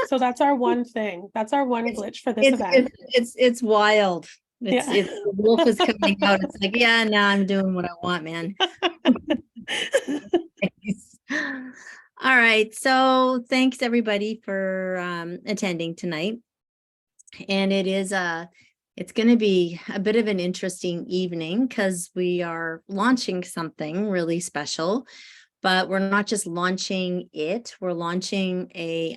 So that's our one thing. That's our one glitch for this It's event. it's wild. It's Yeah. the wolf is coming out. It's like, yeah, now I'm doing what I want, man. All right. So thanks everybody for attending tonight. And it's going to be a bit of an interesting evening because we are launching something really special. But we're not just launching it, we're launching a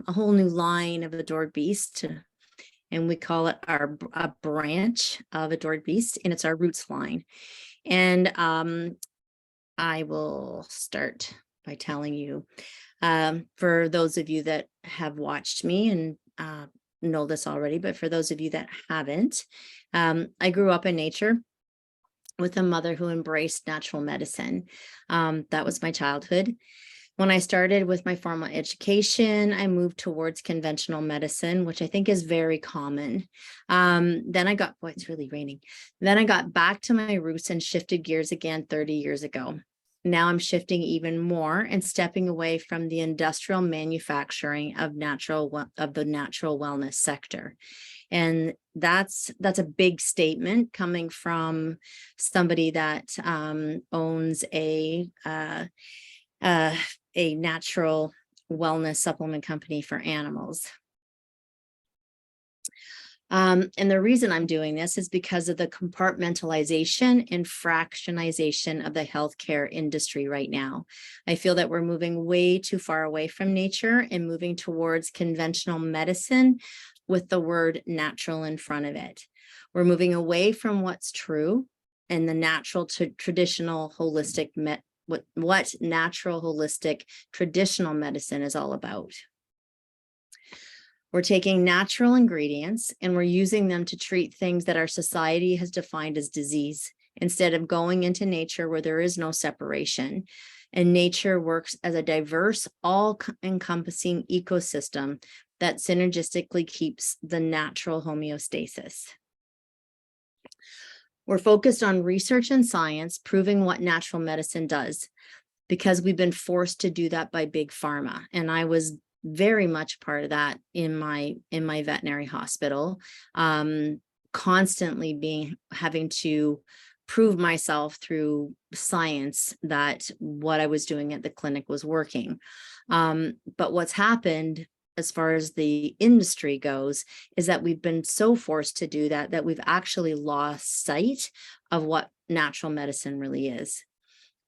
whole new line of Adored Beast, and we call it a branch of Adored Beast, and it's our roots line. And I will start by telling you, for those of you that have watched me and know this already, but for those of you that haven't, I grew up in nature with a mother who embraced natural medicine. That was my childhood. When I started with my formal education, I moved towards conventional medicine, which I think is very common. Then I got, boy, it's really raining. Then I got back to my roots and shifted gears again 30 years ago. Now I'm shifting even more and stepping away from the industrial manufacturing of the natural wellness sector. And that's a big statement coming from somebody that owns a natural wellness supplement company for animals. And the reason I'm doing this is because of the compartmentalization and fractionization of the healthcare industry right now. I feel that we're moving way too far away from nature and moving towards conventional medicine with the word natural in front of it. We're moving away from what's true and the natural to traditional holistic what natural holistic traditional medicine is all about. We're taking natural ingredients and we're using them to treat things that our society has defined as disease, instead of going into nature where there is no separation. And nature works as a diverse, all-encompassing ecosystem that synergistically keeps the natural homeostasis. We're focused on research and science, proving what natural medicine does, because we've been forced to do that by big pharma. And I was very much part of that in my veterinary hospital, constantly having to prove myself through science that what I was doing at the clinic was working. But what's happened as far as the industry goes is that we've been so forced to do that we've actually lost sight of what natural medicine really is.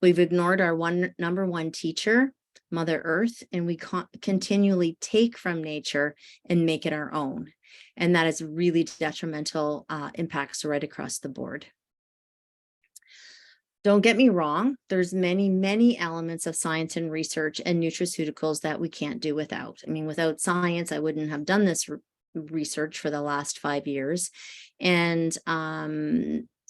We've ignored our number one teacher, Mother Earth, and we continually take from nature and make it our own. And that is really detrimental impacts right across the board. Don't get me wrong, there's many elements of science and research and nutraceuticals that we can't do without. I mean, without science, I wouldn't have done this research for the last 5 years, and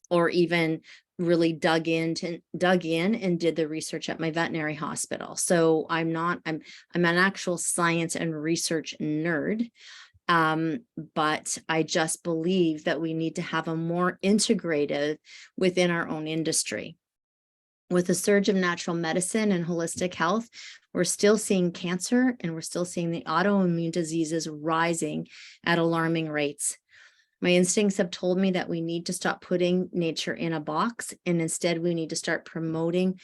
or even really dug in and did the research at my veterinary hospital. So I'm an actual science and research nerd. But I just believe that we need to have a more integrated within our own industry. With the surge of natural medicine and holistic health, we're still seeing cancer and we're still seeing the autoimmune diseases rising at alarming rates. My instincts have told me that we need to stop putting nature in a box, and instead we need to start promoting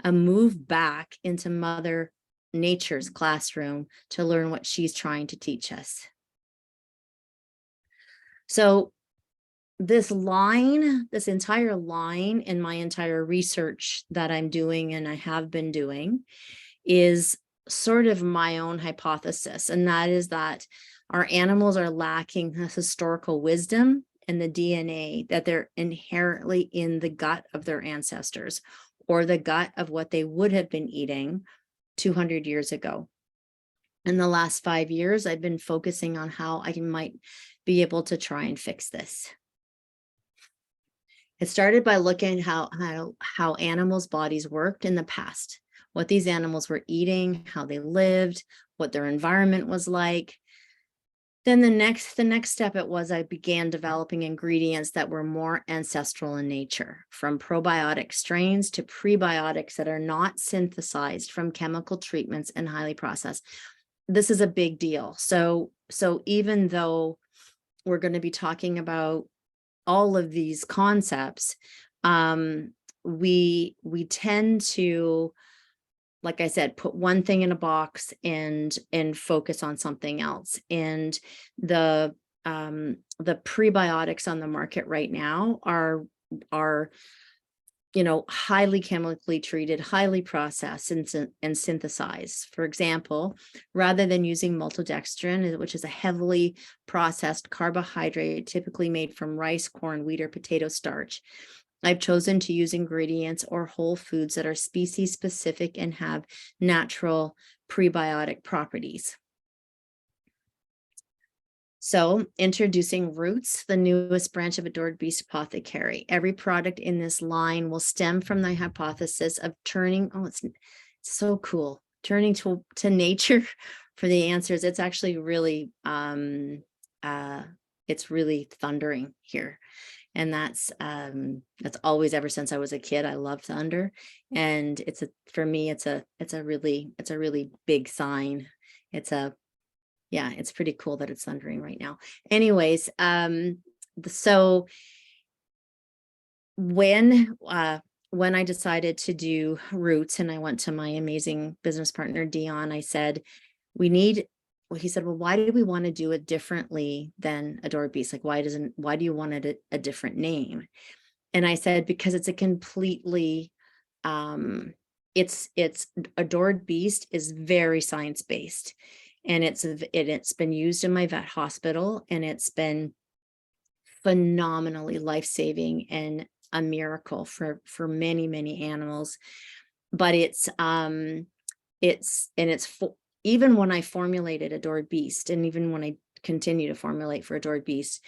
a move back into Mother Nature's classroom to learn what she's trying to teach us. So this entire line in my entire research that I'm doing and I have been doing is sort of my own hypothesis, and that is that our animals are lacking the historical wisdom and the DNA that they're inherently in the gut of their ancestors, or the gut of what they would have been eating 200 years ago. In the last 5 years, I've been focusing on how I might be able to try and fix this. It started by looking at how animals' bodies worked in the past, what these animals were eating, how they lived, what their environment was like. Then the next step I began developing ingredients that were more ancestral in nature, from probiotic strains to prebiotics that are not synthesized from chemical treatments and highly processed. this is a big deal. So even though we're going to be talking about all of these concepts, we tend to, like I said, put one thing in a box and focus on something else. And the prebiotics on the market right now are highly chemically treated, highly processed and synthesized. For example, rather than using maltodextrin, which is a heavily processed carbohydrate typically made from rice, corn, wheat, or potato starch, I've chosen to use ingredients or whole foods that are species specific and have natural prebiotic properties. So, introducing Roots, the newest branch of Adored Beast Apothecary. Every product in this line will stem from the hypothesis of turning, it's so cool, turning to nature for the answers. It's actually really, it's really thundering here. And that's always, ever since I was a kid, I love thunder. And for me, it's a really big sign. Yeah, it's pretty cool that it's thundering right now. Anyways, so when I decided to do Roots and I went to my amazing business partner, Dion, I said, he said, well, why do we want to do it differently than Adored Beast? Like, why do you want it a different name? And I said, because it's a completely, it's Adored Beast is very science-based. And it's been used in my vet hospital, and it's been phenomenally life-saving and a miracle for many, many animals. But even when I formulated Adored Beast, and even when I continue to formulate for Adored Beast,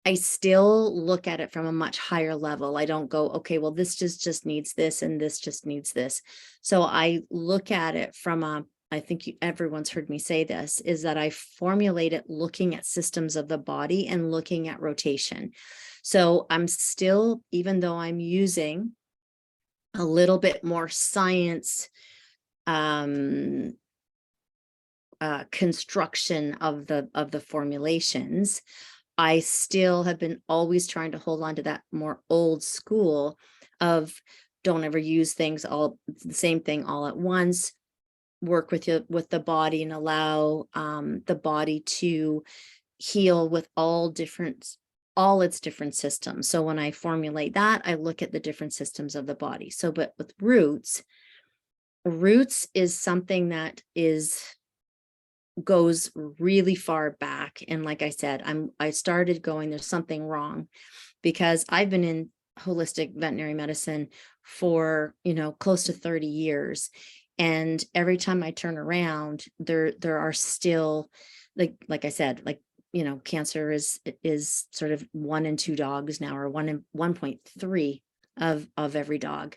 I still look at it from a much higher level. I don't go, okay, well, this just needs this, and this just needs this. So I look at it from I think everyone's heard me say this, is that I formulate it looking at systems of the body and looking at rotation. So I'm still, even though I'm using a little bit more science construction of the formulations, I still have been always trying to hold on to that more old school of don't ever use things the same thing all at once. Work with the body and allow the body to heal with all its different systems. So when I formulate that, I look at the different systems of the body. So, but with Roots is something that goes really far back. And like I said, I started going, there's something wrong, because I've been in holistic veterinary medicine for, close to 30 years. And every time I turn around, there are still, like I said, cancer is sort of 1 in 2 dogs now, or 1.3 of every dog.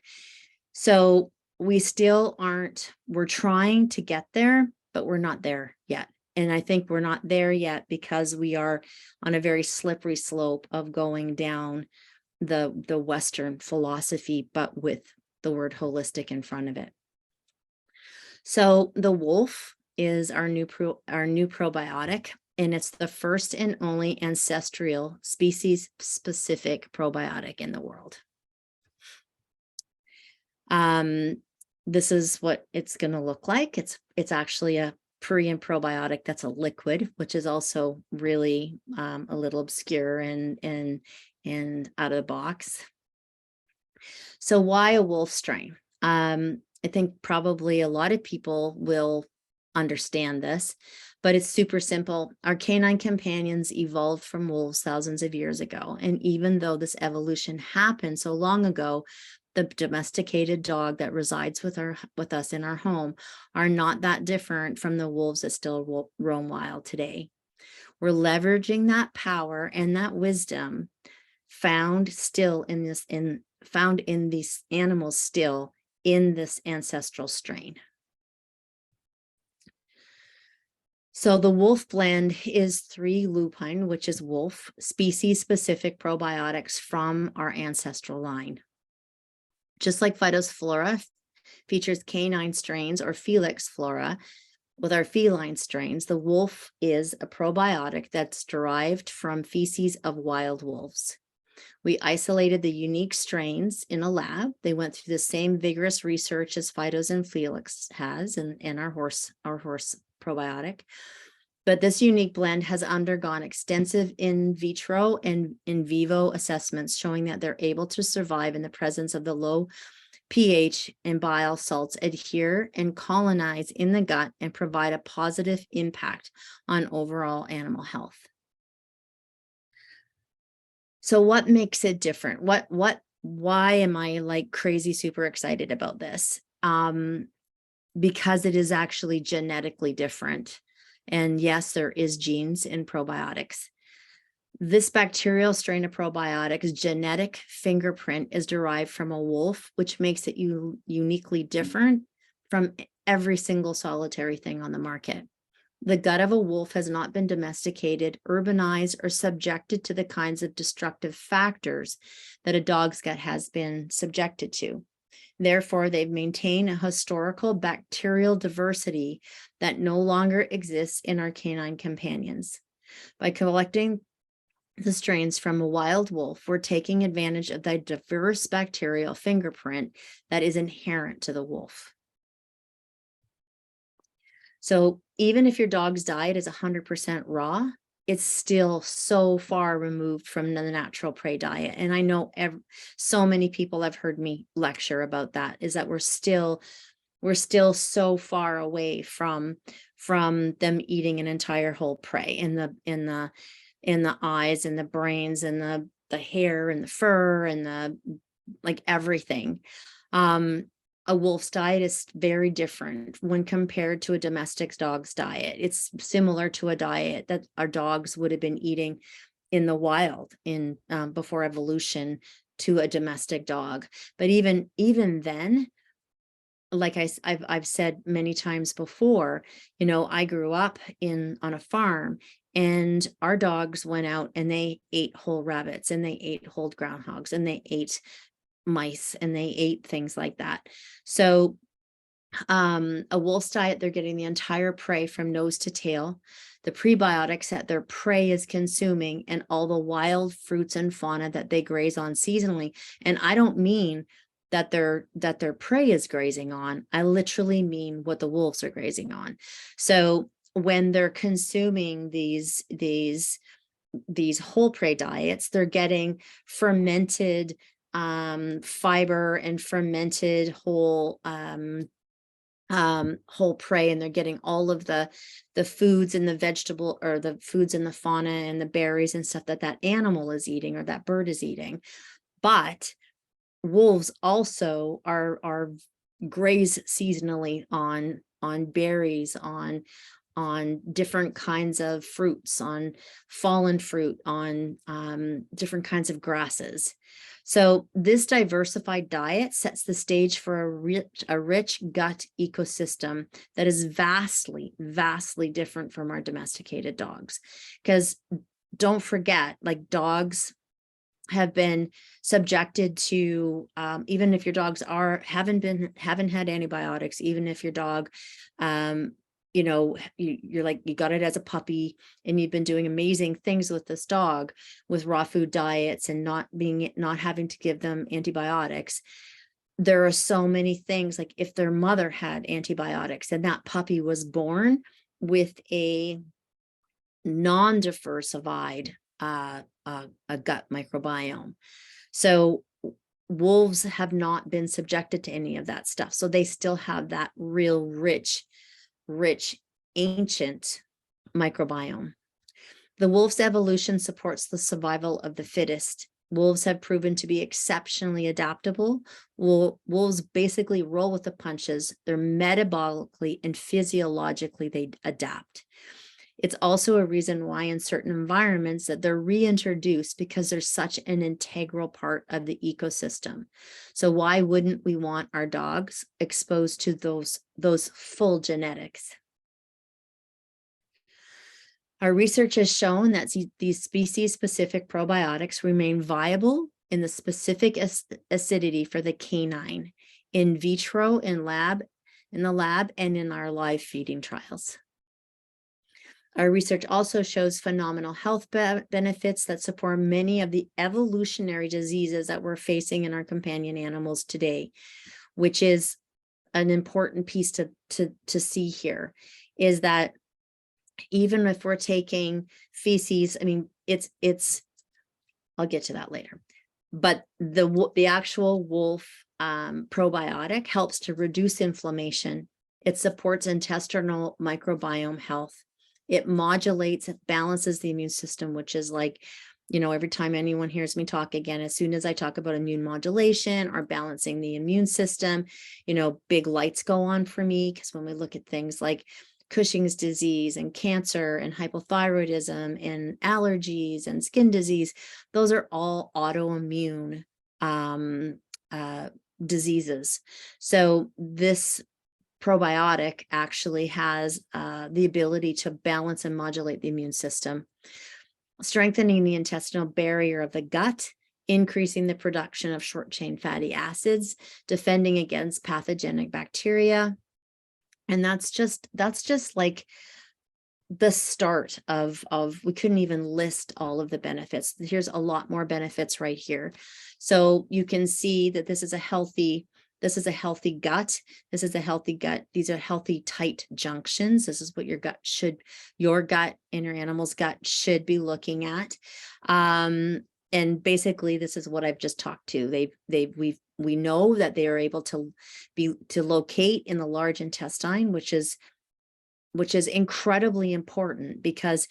So we're trying to get there, but we're not there yet. And I think we're not there yet because we are on a very slippery slope of going down the Western philosophy, but with the word holistic in front of it. So the Wolf is our new probiotic, and it's the first and only ancestral species-specific probiotic in the world. This is what it's going to look like. It's actually a pre and probiotic that's a liquid, which is also really a little obscure and out of the box. So why a wolf strain? I think probably a lot of people will understand this, but it's super simple. Our canine companions evolved from wolves thousands of years ago. And even though this evolution happened so long ago, the domesticated dog that resides with us in our home are not that different from the wolves that still roam wild today. We're leveraging that power and that wisdom found in these animals still in this ancestral strain. So the wolf blend is 3 lupine, which is wolf, species-specific probiotics from our ancestral line. Just like Phytos flora features canine strains or Felix flora, With our feline strains, the wolf is a probiotic that's derived from feces of wild wolves. We isolated the unique strains in a lab. They went through the same vigorous research as Fido's and Felix has in our horse probiotic. But this unique blend has undergone extensive in vitro and in vivo assessments showing that they're able to survive in the presence of the low pH and bile salts, adhere and colonize in the gut, and provide a positive impact on overall animal health. So what makes it different? Why am I like crazy super excited about this? Because it is actually genetically different. And yes, there is genes in probiotics. This bacterial strain of probiotics genetic fingerprint is derived from a wolf, which makes it uniquely different from every single solitary thing on the market. The gut of a wolf has not been domesticated, urbanized, or subjected to the kinds of destructive factors that a dog's gut has been subjected to. Therefore, they've maintained a historical bacterial diversity that no longer exists in our canine companions. By collecting the strains from a wild wolf, we're taking advantage of the diverse bacterial fingerprint that is inherent to the wolf. So even if your dog's diet is 100% raw, it's still so far removed from the natural prey diet. And I know so many people have heard me lecture about that, is that we're still so far away from them eating an entire whole prey in the eyes and the brains and the hair and the fur and the like everything. A wolf's diet is very different when compared to a domestic dog's diet. It's similar to a diet that our dogs would have been eating in the wild in before evolution to a domestic dog. But even then, like I've said many times before, you know, I grew up on a farm, and our dogs went out and they ate whole rabbits and they ate whole groundhogs and they ate mice and they ate things like that. So a wolf's diet, they're getting the entire prey from nose to tail, the prebiotics that their prey is consuming, and all the wild fruits and fauna that they graze on seasonally. And I don't mean that their prey is grazing on. I literally mean what the wolves are grazing on. So when they're consuming these whole prey diets, they're getting fermented fiber and fermented whole prey, and they're getting all of the foods and the vegetable, or the foods and the fauna and the berries and stuff that animal is eating or that bird is eating. But wolves also are graze seasonally on berries, on different kinds of fruits, on fallen fruit, on different kinds of grasses. So this diversified diet sets the stage for a rich gut ecosystem that is vastly, vastly different from our domesticated dogs. Because don't forget, like, dogs have been subjected to, even if your dogs haven't had antibiotics, even if your dog, you know, you're like, you got it as a puppy and you've been doing amazing things with this dog with raw food diets and not having to give them antibiotics. There are so many things, like if their mother had antibiotics and that puppy was born with a non-diversified a gut microbiome. So wolves have not been subjected to any of that stuff. So they still have that real rich, ancient microbiome. The wolf's evolution supports the survival of the fittest. Wolves have proven to be exceptionally adaptable. Wolves basically roll with the punches. They're metabolically and physiologically, they adapt. It's also a reason why in certain environments that they're reintroduced, because they're such an integral part of the ecosystem. So why wouldn't we want our dogs exposed to those full genetics? Our research has shown that these species-specific probiotics remain viable in the specific acidity for the canine in vitro and lab in the lab and in our live feeding trials. Our research also shows phenomenal health benefits that support many of the evolutionary diseases that we're facing in our companion animals today, which is an important piece to see here, is that even if we're taking feces, I mean, I'll get to that later, but the actual wolf probiotic helps to reduce inflammation. It supports intestinal microbiome health. It modulates, it balances the immune system, which is like, you know, every time anyone hears me talk again, as soon as I talk about immune modulation or balancing the immune system, you know, big lights go on for me, because when we look at things like Cushing's disease and cancer and hypothyroidism and allergies and skin disease, those are all autoimmune diseases. So this probiotic actually has the ability to balance and modulate the immune system, strengthening the intestinal barrier of the gut, increasing the production of short-chain fatty acids, defending against pathogenic bacteria. And that's just like the start of we couldn't even list all of the benefits. Here's a lot more benefits right here. So you can see that this is a healthy gut. This is a healthy gut. These are healthy, tight junctions. This is what your gut and your animal's gut should be looking at. And basically, this is what I've just talked to. We know that they are able to locate in the large intestine, which is incredibly important, because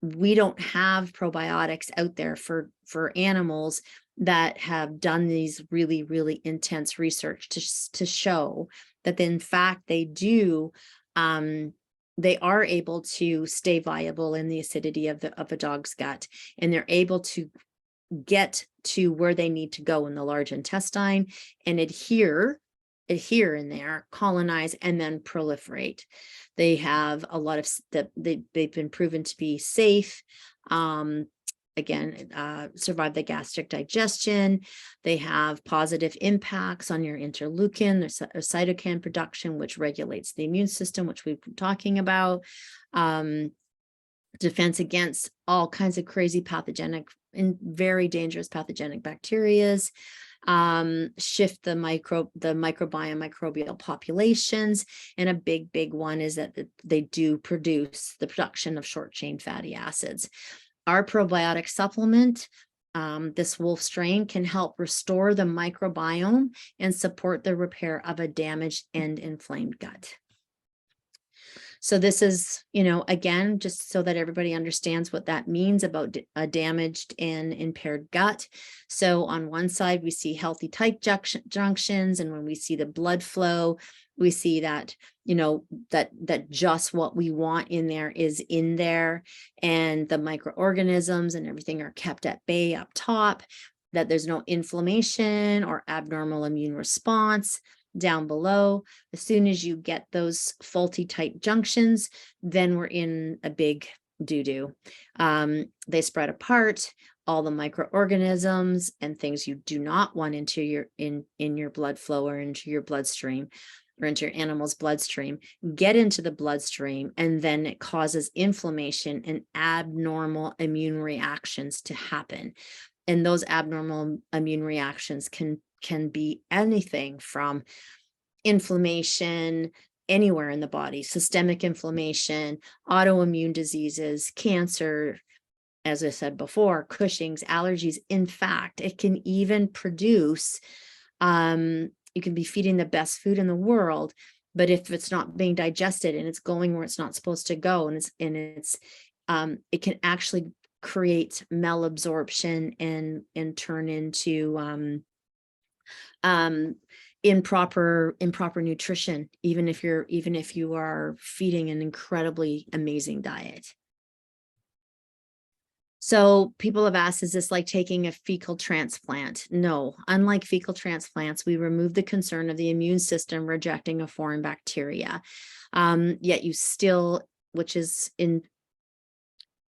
we don't have probiotics out there for animals that have done these really, really intense research to show that in fact they are able to stay viable in the acidity of a dog's gut, and they're able to get to where they need to go in the large intestine and adhere in there, colonize, and then proliferate. They have a lot of they've been proven to be safe. Survive the gastric digestion. They have positive impacts on your interleukin, their cytokine production, which regulates the immune system, which we've been talking about. Defense against all kinds of crazy pathogenic and very dangerous pathogenic bacterias. Shift the microbiome microbial populations, and a big one is that they do produce the production of short chain fatty acids. Our probiotic supplement, this wolf strain, can help restore the microbiome and support the repair of a damaged and inflamed gut. So this is, you know, again, just so that everybody understands what that means about a damaged and impaired gut. So on one side, we see healthy tight junctions. And when we see the blood flow, we see that, you know, that just what we want in there is in there, and the microorganisms and everything are kept at bay up top, that there's no inflammation or abnormal immune response down below. As soon as you get those faulty tight junctions, then we're in a big doo-doo. They spread apart, all the microorganisms and things you do not want into your in your blood flow or into your bloodstream or into your animal's bloodstream get into the bloodstream, and then it causes inflammation and abnormal immune reactions to happen. And those abnormal immune reactions can be anything from inflammation anywhere in the body, systemic inflammation, autoimmune diseases, cancer, as I said before, Cushing's, allergies. In fact, it can even produce, you can be feeding the best food in the world, but if it's not being digested and it's going where it's not supposed to go, and it can actually create malabsorption and turn into improper nutrition, even if you are feeding an incredibly amazing diet. So people have asked, is this like taking a fecal transplant? No, unlike fecal transplants, we remove the concern of the immune system rejecting a foreign bacteria. Yet you still, which is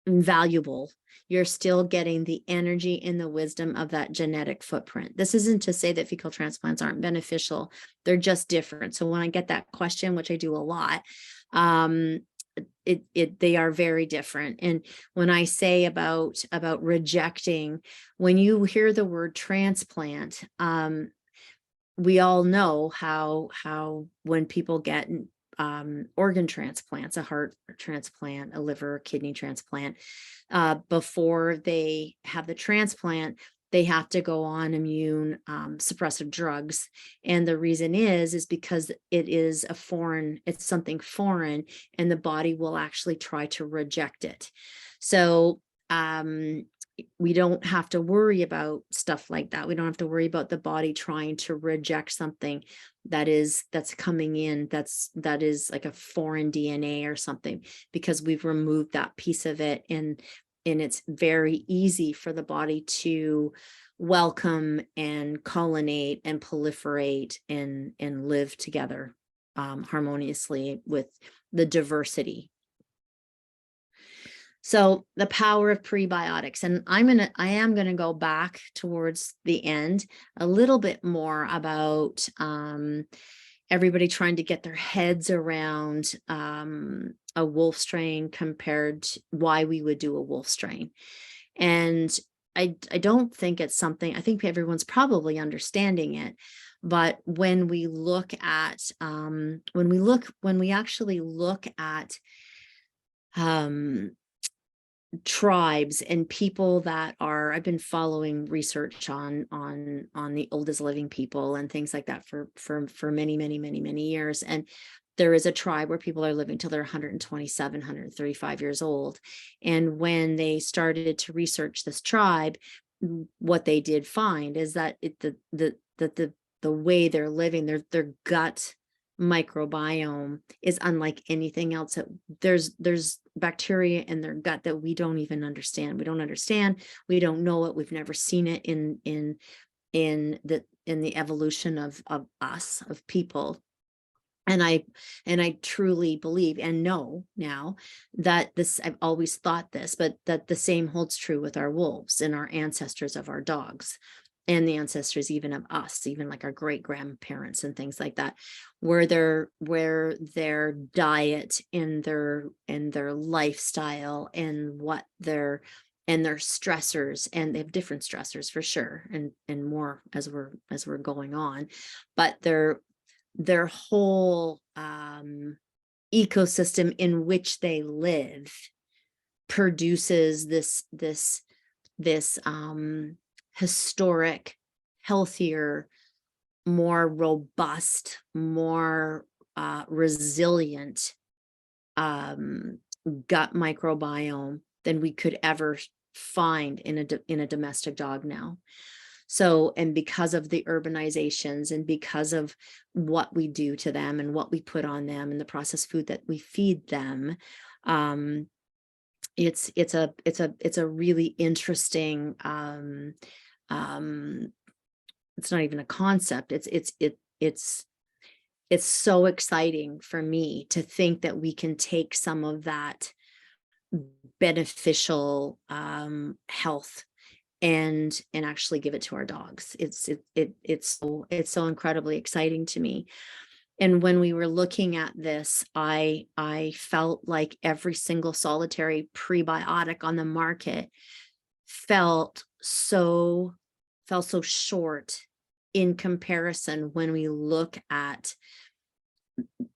invaluable. You're still getting the energy and the wisdom of that genetic footprint. This isn't to say that fecal transplants aren't beneficial. They're just different. So when I get that question, which I do a lot, they are very different. And when I say about rejecting, when you hear the word transplant, we all know how when people get organ transplants, a heart transplant, a liver, kidney transplant, before they have the transplant, they have to go on immune suppressive drugs. And the reason is because it is it's something foreign, and the body will actually try to reject it. So we don't have to worry about stuff like that. We don't have to worry about the body trying to reject something that's coming in, that is like a foreign DNA or something, because we've removed that piece of it. And it's very easy for the body to welcome and colonate and proliferate and live together harmoniously with the diversity. So the power of prebiotics, and I am gonna go back towards the end a little bit more about everybody trying to get their heads around a wolf strain compared to why we would do a wolf strain. And I don't think it's something, I think everyone's probably understanding it, but when we look at when we actually look at tribes and people that are, I've been following research on the oldest living people and things like that for many years. And there is a tribe where people are living till they're 127, 135 years old. And when they started to research this tribe, what they did find is that the way they're living, their gut microbiome is unlike anything else. There's bacteria in their gut that we don't even understand. We don't know it. We've never seen it in the evolution of us, of people. And I truly believe and know now that this, I've always thought this, but that the same holds true with our wolves and our ancestors of our dogs, and the ancestors even of us, even like our great grandparents and things like that, where their diet and their lifestyle and what their stressors, and they have different stressors for sure, and more as we're going on, but their whole ecosystem in which they live produces this historic, healthier, more robust, more resilient gut microbiome than we could ever find in a domestic dog now. So, and because of the urbanizations and because of what we do to them and what we put on them and the processed food that we feed them, it's a really interesting, it's not even a concept. It's so exciting for me to think that we can take some of that beneficial health and actually give it to our dogs. It's so incredibly exciting to me. And when we were looking at this, I felt like every single solitary prebiotic on the market fell so short in comparison when we look at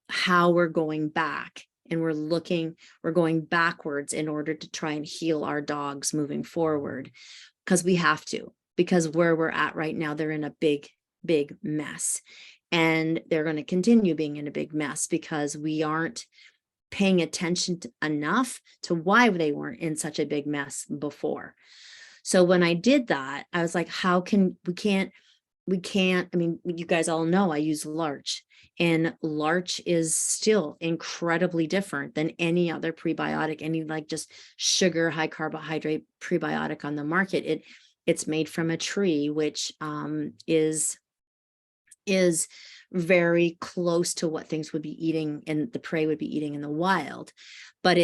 how we're going back, and we're going backwards in order to try and heal our dogs moving forward, because we have to, because where we're at right now, they're in a big mess, and they're going to continue being in a big mess because we aren't paying attention enough to why they weren't in such a big mess before. So when I did that, I was like, we can't, I mean, you guys all know I use larch, and larch is still incredibly different than any other prebiotic, any like just sugar, high carbohydrate prebiotic on the market. It's made from a tree, which is very close to what things would be eating and the prey would be eating in the wild. But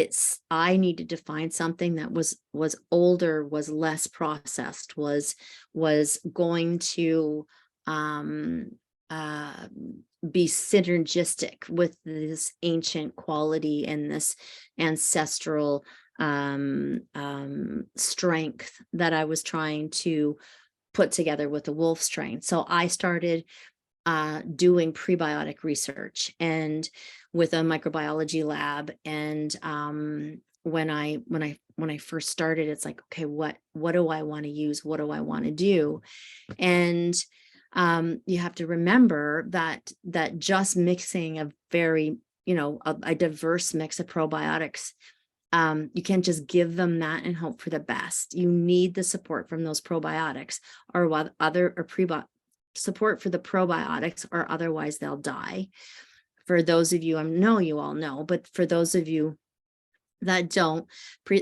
I needed to find something that was older, was less processed, was going to be synergistic with this ancient quality and this ancestral strength that I was trying to put together with the wolf strain. So I started doing prebiotic research and with a microbiology lab. And when I first started, it's like, okay, what do I want to use? What do I want to do? And you have to remember that just mixing a very, a diverse mix of probiotics, you can't just give them that and hope for the best. You need the support from those probiotics or support for the probiotics, or otherwise they'll die. For those of you, I know you all know, but for those of you that don't,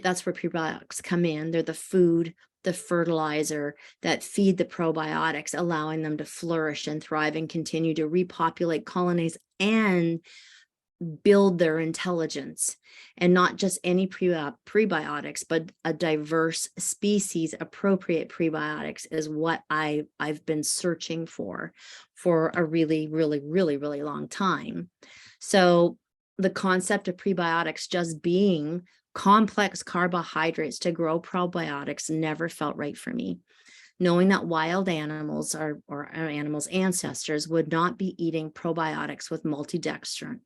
that's where prebiotics come in. They're the food, the fertilizer that feed the probiotics, allowing them to flourish and thrive and continue to repopulate colonies and build their intelligence. And not just any prebiotics, but a diverse species appropriate prebiotics is what I've been searching for a really, really, really, really long time. So the concept of prebiotics just being complex carbohydrates to grow probiotics never felt right for me. Knowing that wild animals or animals' ancestors would not be eating probiotics with maltodextrin,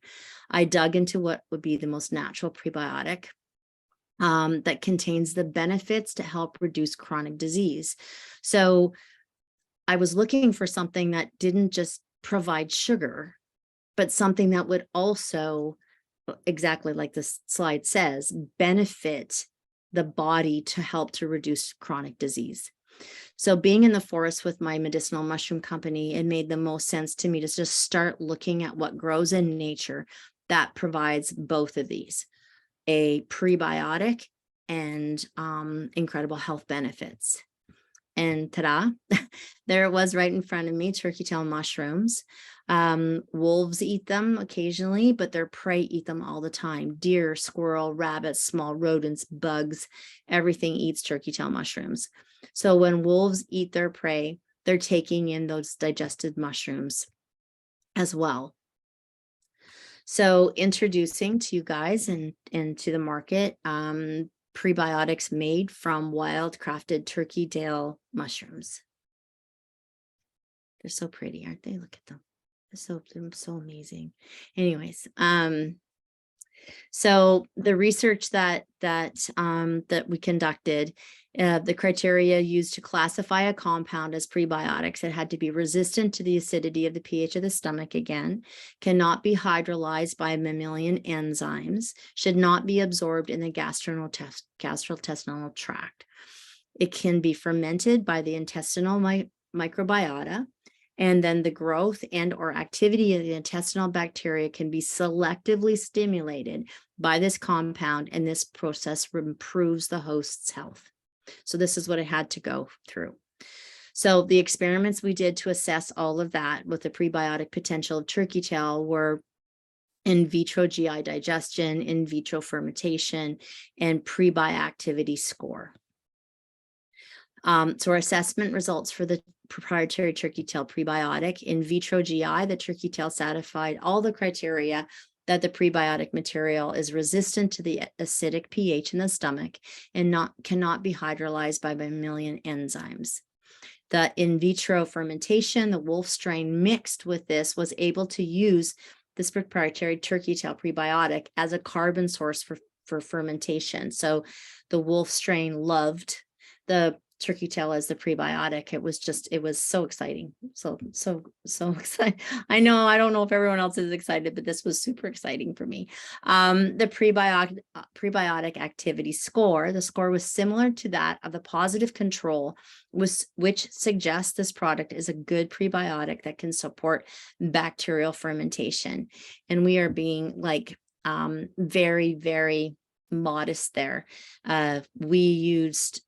I dug into what would be the most natural prebiotic that contains the benefits to help reduce chronic disease. So I was looking for something that didn't just provide sugar, but something that would also, exactly like this slide says, benefit the body to help to reduce chronic disease. So being in the forest with my medicinal mushroom company, it made the most sense to me to just start looking at what grows in nature that provides both of these, a prebiotic and incredible health benefits. And ta-da, there it was right in front of me, turkey tail mushrooms. Wolves eat them occasionally, but their prey eat them all the time. Deer, squirrel, rabbits, small rodents, bugs, everything eats turkey tail mushrooms. So when wolves eat their prey, they're taking in those digested mushrooms as well. So introducing to you guys and to the market, prebiotics made from wild crafted turkey tail mushrooms. They're so pretty, aren't they? Look at them. They're so amazing. Anyways, so the research that we conducted, the criteria used to classify a compound as prebiotics, it had to be resistant to the acidity of the pH of the stomach again, cannot be hydrolyzed by mammalian enzymes, should not be absorbed in the gastrointestinal tract. It can be fermented by the intestinal microbiota, and then the growth and or activity of the intestinal bacteria can be selectively stimulated by this compound, and this process improves the host's health. So this is what it had to go through. So the experiments we did to assess all of that with the prebiotic potential of turkey tail were in vitro GI digestion, in vitro fermentation, and prebioactivity score. So our assessment results for the proprietary turkey tail prebiotic in vitro GI, the turkey tail satisfied all the criteria that the prebiotic material is resistant to the acidic pH in the stomach and cannot be hydrolyzed by mammalian enzymes. The in vitro fermentation, the wolf strain mixed with this was able to use this proprietary turkey tail prebiotic as a carbon source for fermentation. So the wolf strain loved the turkey tail as the prebiotic. It was so exciting. So exciting. I don't know if everyone else is excited, but this was super exciting for me. The prebiotic activity score, the score was similar to that of the positive control, which suggests this product is a good prebiotic that can support bacterial fermentation. And we are being like very, very modest there. We used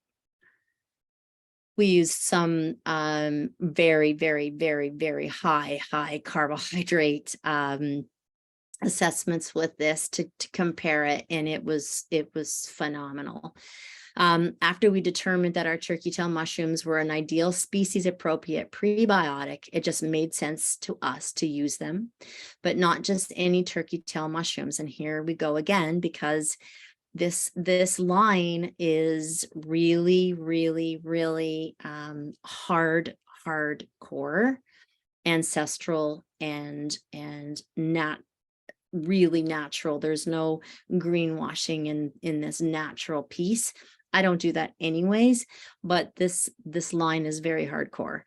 We use some very, very, very, very high carbohydrate assessments with this to compare it, and it was phenomenal. After we determined that our turkey tail mushrooms were an ideal species appropriate prebiotic, it just made sense to us to use them, but not just any turkey tail mushrooms. And here we go again, because this line is really, really, really hardcore, ancestral, and really natural. There's no greenwashing in this natural piece. I don't do that anyways, but this line is very hardcore.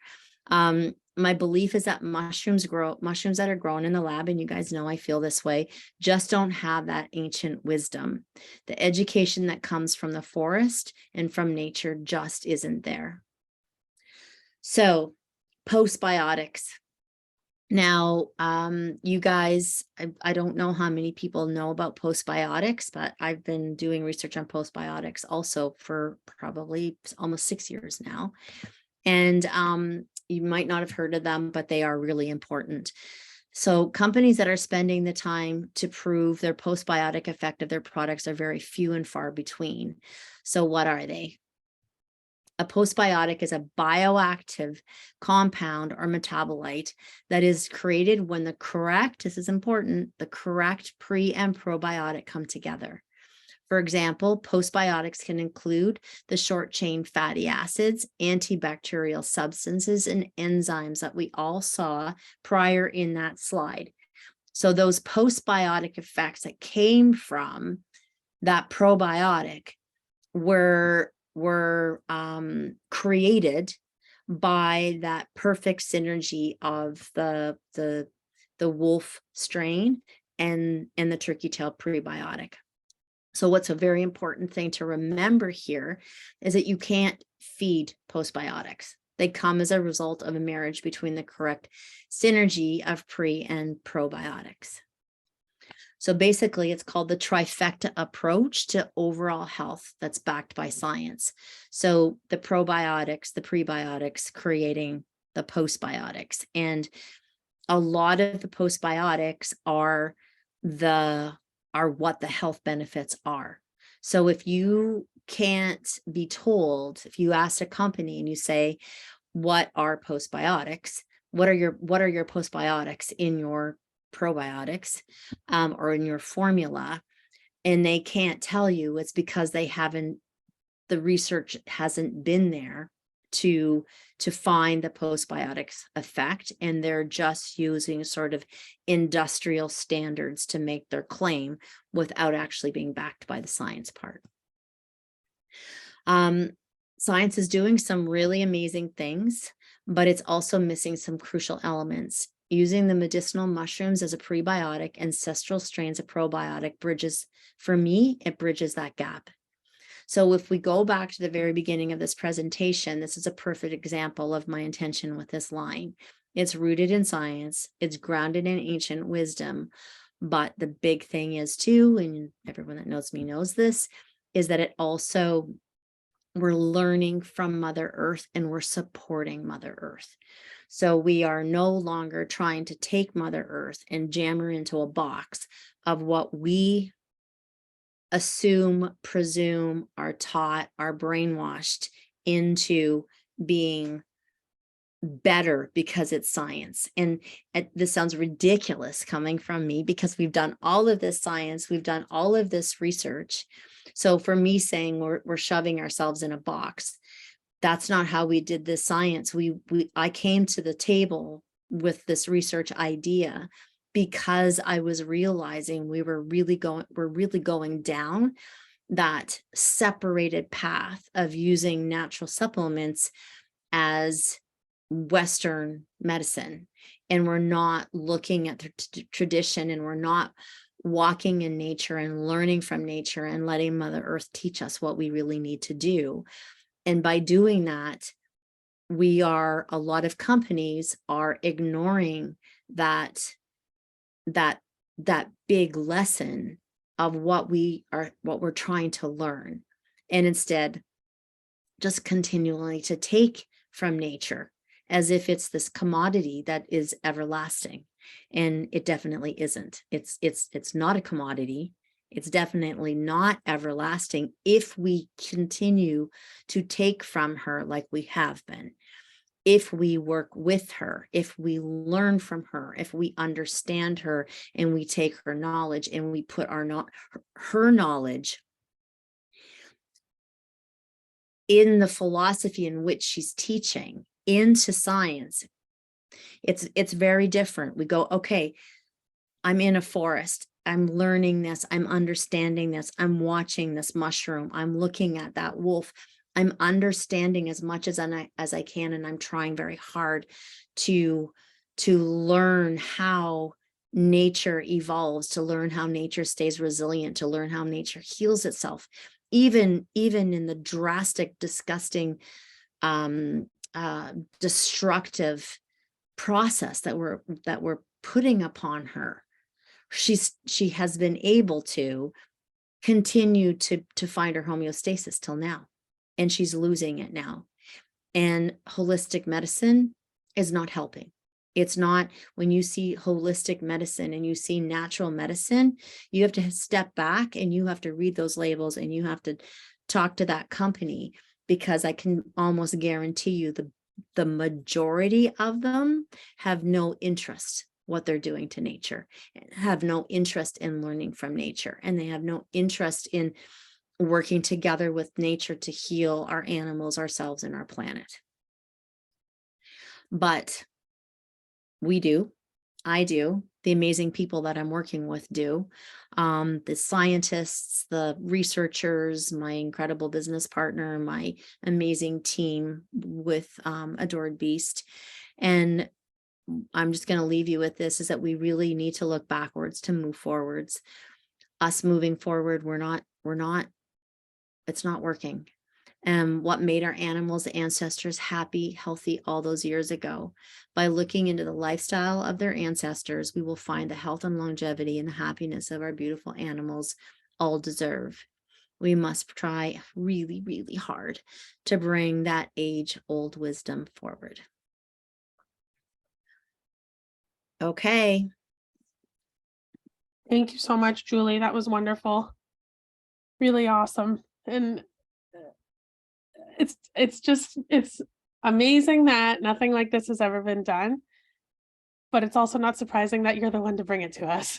My belief is that mushrooms that are grown in the lab, and you guys know I feel this way, just don't have that ancient wisdom. The education that comes from the forest and from nature just isn't there. So, postbiotics. Now, you guys, I don't know how many people know about postbiotics, but I've been doing research on postbiotics also for probably almost 6 years now. And you might not have heard of them, but they are really important. So companies that are spending the time to prove their postbiotic effect of their products are very few and far between. So what are they? A postbiotic is a bioactive compound or metabolite that is created when the correct, this is important, the correct pre and probiotic come together. For example, postbiotics can include the short chain fatty acids, antibacterial substances, and enzymes that we all saw prior in that slide. So those postbiotic effects that came from that probiotic were created by that perfect synergy of the wolf strain and the turkey tail prebiotic. So what's a very important thing to remember here is that you can't feed postbiotics. They come as a result of a marriage between the correct synergy of pre and probiotics. So basically, it's called the trifecta approach to overall health that's backed by science. So the probiotics, the prebiotics, creating the postbiotics. And a lot of the postbiotics are what the health benefits are. So if you can't be told, if you ask a company and you say, what are postbiotics? What are your postbiotics in your probiotics or in your formula? And they can't tell you, it's because the research hasn't been there to find the postbiotics effect, and they're just using sort of industrial standards to make their claim without actually being backed by the science part. Science is doing some really amazing things, but it's also missing some crucial elements. Using the medicinal mushrooms as a prebiotic, ancestral strains of probiotic bridges that gap. So if we go back to the very beginning of this presentation, this is a perfect example of my intention with this line. It's rooted in science, it's grounded in ancient wisdom, but the big thing is too, and everyone that knows me knows this, is that it also, we're learning from Mother Earth and we're supporting Mother Earth. So we are no longer trying to take Mother Earth and jam her into a box of what we assume, presume, are taught, are brainwashed into being better because it's science. And this sounds ridiculous coming from me because we've done all of this science, we've done all of this research. So for me saying we're shoving ourselves in a box, that's not how we did this science. I came to the table with this research idea because I was realizing we're really going down that separated path of using natural supplements as Western medicine. And we're not looking at the tradition, and we're not walking in nature and learning from nature and letting Mother Earth teach us what we really need to do. And by doing that, a lot of companies are ignoring that big lesson of what we're trying to learn, and instead just continually to take from nature as if it's this commodity that is everlasting. And it definitely isn't. It's not a commodity. It's definitely not everlasting if we continue to take from her like we have been. If we work with her, if we learn from her, if we understand her and we take her knowledge and we put her knowledge in the philosophy in which she's teaching into science, it's very different. We go, okay, I'm in a forest. I'm learning this. I'm understanding this. I'm watching this mushroom. I'm looking at that wolf. I'm understanding as much as I can, and I'm trying very hard to learn how nature evolves, to learn how nature stays resilient, to learn how nature heals itself, even in the drastic, disgusting, destructive process that we're putting upon her. She has been able to continue to find her homeostasis till now, and she's losing it now. And holistic medicine is not helping. It's not. When you see holistic medicine and you see natural medicine, you have to step back and you have to read those labels and you have to talk to that company, because I can almost guarantee you the majority of them have no interest what they're doing to nature, have no interest in learning from nature, and they have no interest in working together with nature to heal our animals, ourselves, and our planet. But we do. I do. The amazing people that I'm working with do. The scientists, the researchers, my incredible business partner, my amazing team with Adored Beast. And I'm just going to leave you with this, is that we really need to look backwards to move forwards. Us moving forward, it's not working. And what made our animals, ancestors, happy, healthy all those years ago, by looking into the lifestyle of their ancestors, we will find the health and longevity and the happiness of our beautiful animals all deserve. We must try really, really hard to bring that age-old wisdom forward. Okay. Thank you so much, Julie. That was wonderful. Really awesome. And it's amazing that nothing like this has ever been done. But it's also not surprising that you're the one to bring it to us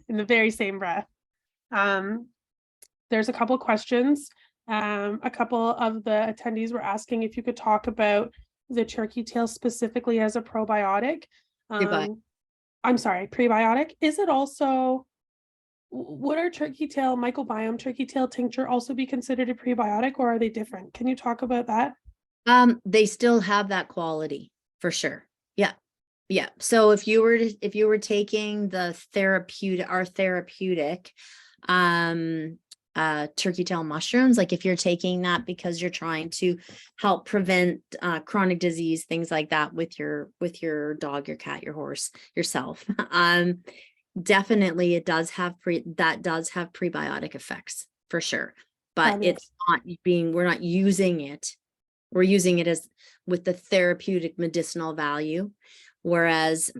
in the very same breath. There's a couple questions. A couple of the attendees were asking if you could talk about the turkey tail specifically as a probiotic. I'm sorry, prebiotic. Is it also, would our turkey tail, Myco-Biome Turkey Tail tincture also be considered a prebiotic, or are they different? Can you talk about that? They still have that quality for sure. Yeah. Yeah. So if you were taking the therapeutic turkey tail mushrooms, like if you're taking that because you're trying to help prevent chronic disease, things like that with your dog, your cat, your horse, yourself, definitely it does have prebiotic effects for sure. But it's not we're not using it. We're using it as with the therapeutic medicinal value, whereas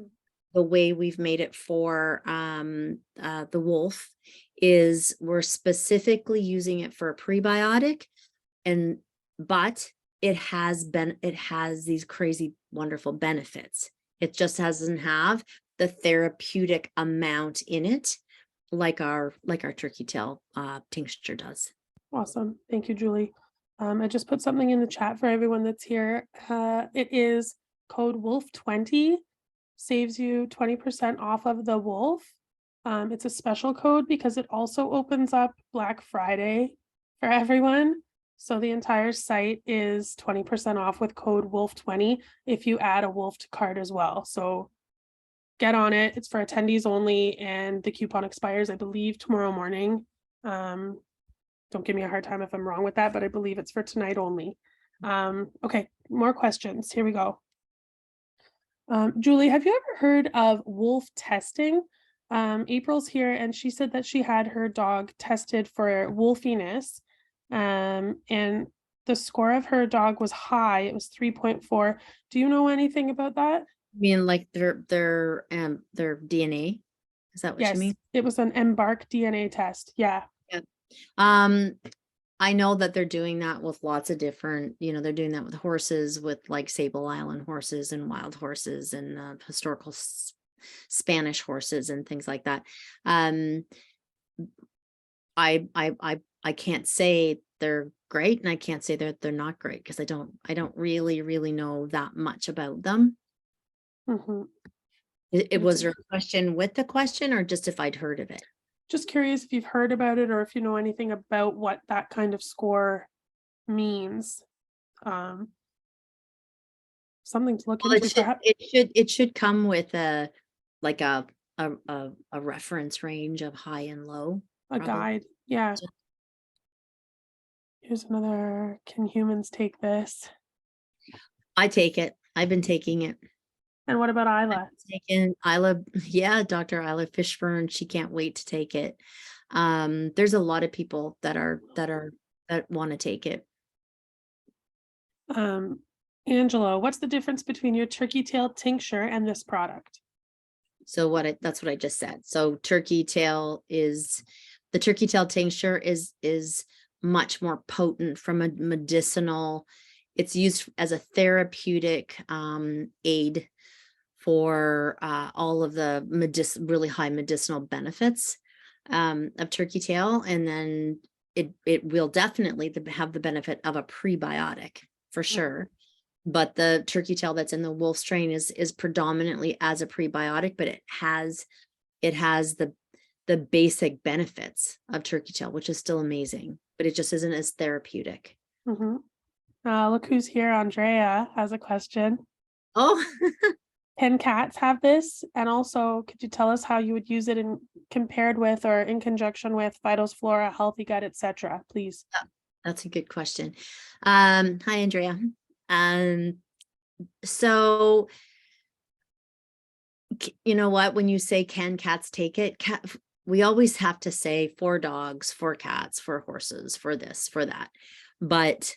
the way we've made it for the wolf is we're specifically using it for a prebiotic, but it has these crazy wonderful benefits. It just doesn't have the therapeutic amount in it like our turkey tail tincture does. Awesome. Thank you, Julie. I just put something in the chat for everyone that's here. It is code WOLF20, saves you 20% off of the wolf. It's a special code because it also opens up Black Friday for everyone. So the entire site is 20% off with code WOLF20 if you add a wolf to cart as well. So get on it. It's for attendees only, and the coupon expires, I believe, tomorrow morning. Don't give me a hard time if I'm wrong with that, but I believe it's for tonight only. Okay, more questions. Here we go. Julie, have you ever heard of wolf testing? April's here and she said that she had her dog tested for wolfiness. And the score of her dog was high. It was 3.4. Do you know anything about that? I mean, like their DNA. Is that what you Yes, mean? it was an Embark DNA test. Yeah. Yeah. Um, I know that they're doing that with lots of different, they're doing that with horses, with like Sable Island horses and wild horses and historical Spanish horses and things like that. I can't say they're great, and I can't say that they're not great because I don't really know that much about them. Mm-hmm. It was your question with the question, or just if I'd heard of it? Just curious if you've heard about it or if you know anything about what that kind of score means. Something to look Well, into, perhaps. it should come with a like a reference range of high and low. A Probably. guide. Yeah. Here's another. Can humans take this? I take it. I've been taking it. And what about Isla? Taken Isla, yeah, Dr. Isla Fishburne. She can't wait to take it. There's a lot of people that want to take it. Angelo, what's the difference between your turkey tail tincture and this product? So that's what I just said. So turkey tail the turkey tail tincture is much more potent from a medicinal. It's used as a therapeutic aid for all of the really high medicinal benefits of turkey tail, and then it will definitely have the benefit of a prebiotic for sure. But the turkey tail that's in the wolf strain is predominantly as a prebiotic, but it has the basic benefits of turkey tail, which is still amazing, but it just isn't as therapeutic. Look who's here. Andrea has a question. Oh, Can cats have this? And also, could you tell us how you would use it compared with or in conjunction with Vitals Flora, Healthy Gut, etc., please? that's a good question. Hi, Andrea. So you know what, when you say can cats take it, we always have to say for dogs, for cats, for horses, for this, for that. But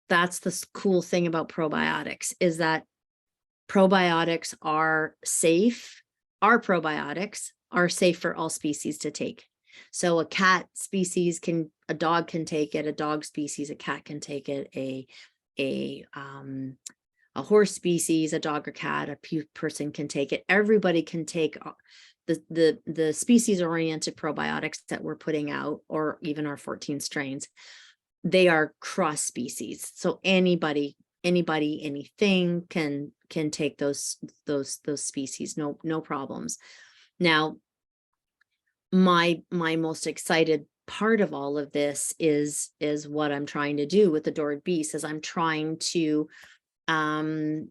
that's the cool thing about probiotics, is that probiotics are safe. Our probiotics are safe for all species to take. So a cat species a dog can take it, a dog species, a cat can take it, a horse species, a dog or cat, a person can take it. Everybody can take the species oriented probiotics that we're putting out, or even our 14 strains. They are cross species. So anybody, anything can take those species, no problems. Now, my most excited part of all of this is what I'm trying to do with Adored Beast, is I'm trying to kind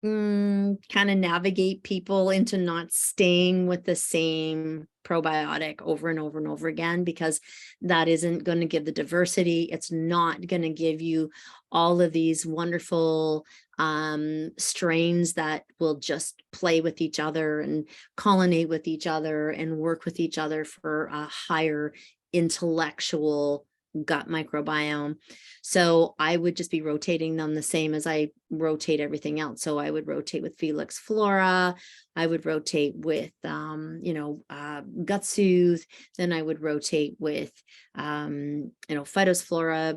of navigate people into not staying with the same probiotic over and over and over again, because that isn't going to give the diversity. It's not going to give you all of these wonderful strains that will just play with each other and collinate with each other and work with each other for a higher intellectual gut microbiome. So I would just be rotating them the same as I rotate everything else. So I would rotate with Felix Flora, I would rotate with Gut Soothe, then I would rotate with Phytos Flora,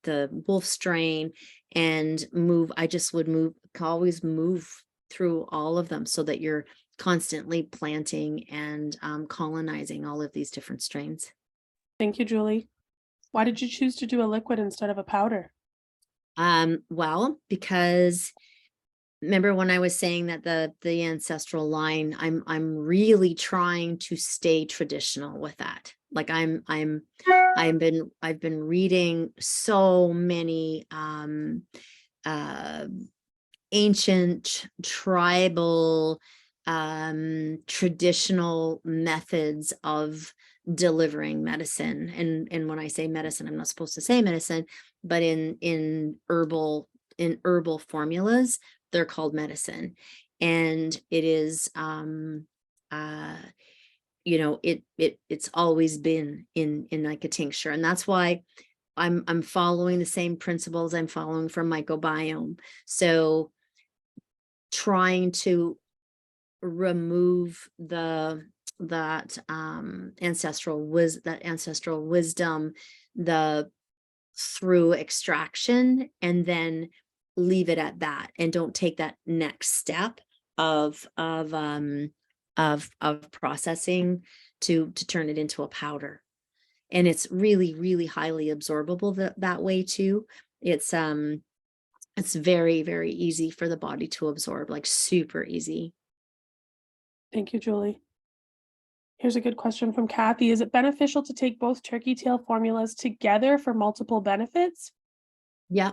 the wolf strain, and always move through all of them so that you're constantly planting and colonizing all of these different strains. Thank you, Julie. Why did you choose to do a liquid instead of a powder? Well, because remember when I was saying that the Ancestral line, I'm really trying to stay traditional with that. Like I've been reading so many ancient tribal traditional methods of delivering medicine. And when I say medicine, I'm not supposed to say medicine, but in herbal formulas, they're called medicine. And it is it's always been in like a tincture. And that's why I'm following the same principles I'm following from Myco-Biome. So trying to remove that ancestral wisdom, the through extraction, and then leave it at that, and don't take that next step of processing to turn it into a powder. And it's really, really highly absorbable that way too. It's very, very easy for the body to absorb, like super easy. Thank you, Julie. Here's a good question from Kathy. Is it beneficial to take both turkey tail formulas together for multiple benefits? Yeah,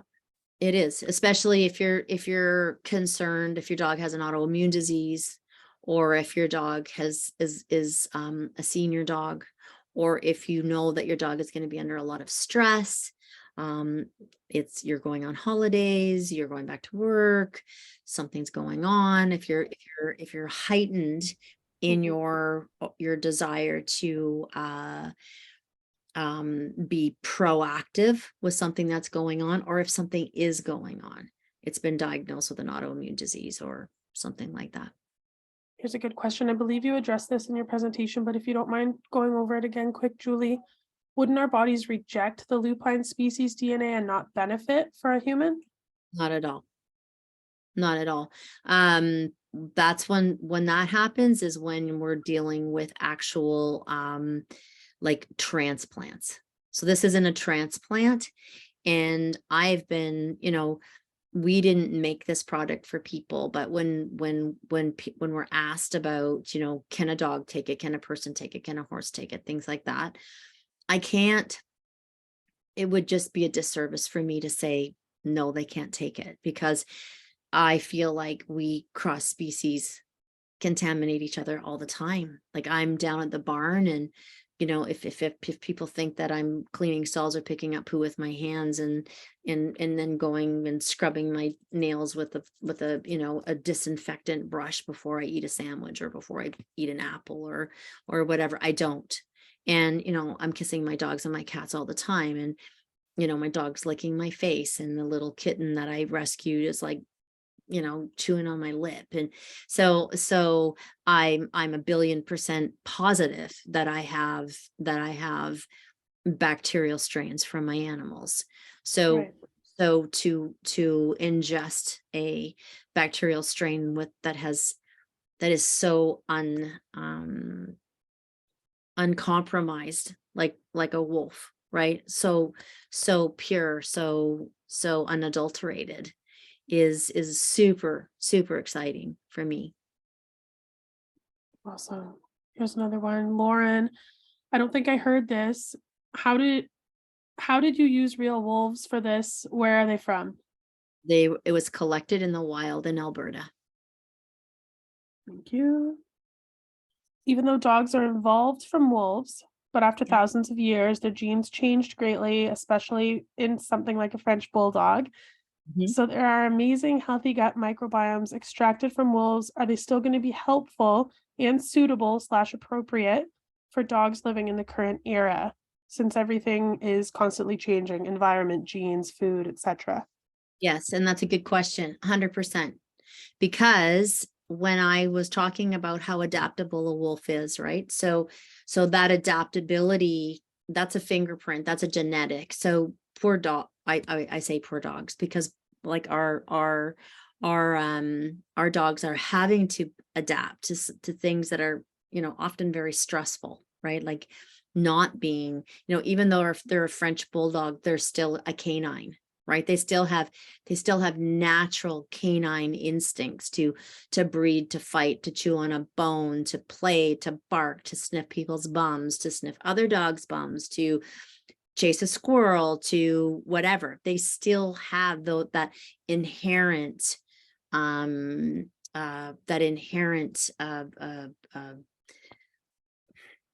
it is, especially if you're concerned, if your dog has an autoimmune disease, or if your dog is a senior dog, or if you know that your dog is going to be under a lot of stress. You're going on holidays, you're going back to work, something's going on. If you're heightened in your desire to be proactive with something that's going on, or if something is going on, it's been diagnosed with an autoimmune disease or something like that. Here's a good question. I believe you addressed this in your presentation, but if you don't mind going over it again quick, Julie, wouldn't our bodies reject the lupine species DNA and not benefit for a human? Not at all. Not at all. That's when that happens, is when we're dealing with actual like transplants. So this isn't a transplant, and I've been, we didn't make this product for people, but when we're asked about, can a dog take it, can a person take it, can a horse take it, things like that, I can't. It would just be a disservice for me to say no, they can't take it, because I feel like we cross species contaminate each other all the time. Like, I'm down at the barn, and if people think that I'm cleaning stalls or picking up poo with my hands, and then going and scrubbing my nails with a disinfectant brush before I eat a sandwich or before I eat an apple or whatever, I don't. And I'm kissing my dogs and my cats all the time, and my dog's licking my face, and the little kitten that I rescued is like chewing on my lip. And so I'm 1,000,000,000% positive that I have bacterial strains from my animals. So Right. so to ingest a bacterial strain that is so uncompromised, like a wolf, right? So pure, so unadulterated, is super, super exciting for me. Awesome. Here's another one. Lauren, I don't think I heard this. How did you use real wolves for this? Where are they from? It was collected in the wild in Alberta. Thank you. Even though dogs are evolved from wolves, but after thousands of years, their genes changed greatly, especially in something like a French bulldog. Mhm. So there are amazing healthy gut microbiomes extracted from wolves. Are they still going to be helpful and suitable / appropriate for dogs living in the current era, since everything is constantly changing, environment, genes, food, etc.? Yes, and that's a good question, 100%. Because when I was talking about how adaptable a wolf is, right? So that adaptability, that's a fingerprint, that's a genetic. So poor dog, I say poor dogs, because like our dogs are having to adapt to things that are, often very stressful, right? Like not being, even though if they're a French bulldog, they're still a canine, right? They still have natural canine instincts to breed, to fight, to chew on a bone, to play, to bark, to sniff people's bums, to sniff other dogs' bums, to chase a squirrel, to whatever. They still have that inherent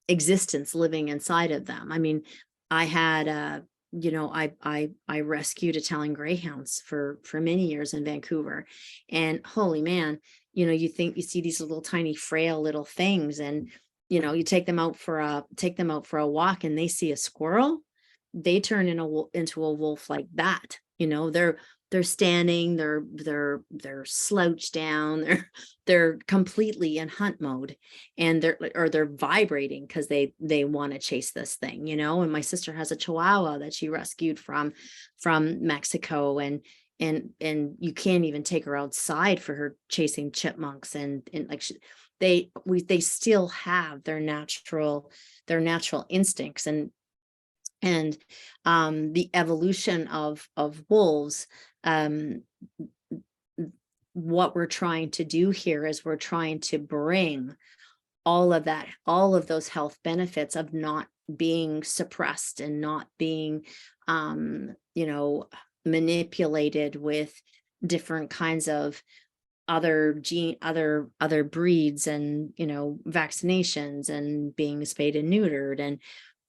existence living inside of them. I mean, I had I rescued Italian greyhounds for many years in Vancouver, and holy man, you see these little tiny frail little things, and you take them out for a walk, and they see a squirrel, they turn into a wolf like that. You know, they're standing, they're slouched down, they're completely in hunt mode, and they're vibrating because they want to chase this thing, you know. And my sister has a Chihuahua that she rescued from Mexico, and you can't even take her outside for her chasing chipmunks, and like they still have their natural instincts, and the evolution of wolves. What we're trying to do here is we're trying to bring all of those health benefits of not being suppressed and not being you know, manipulated with different kinds of other breeds, and, you know, vaccinations, and being spayed and neutered,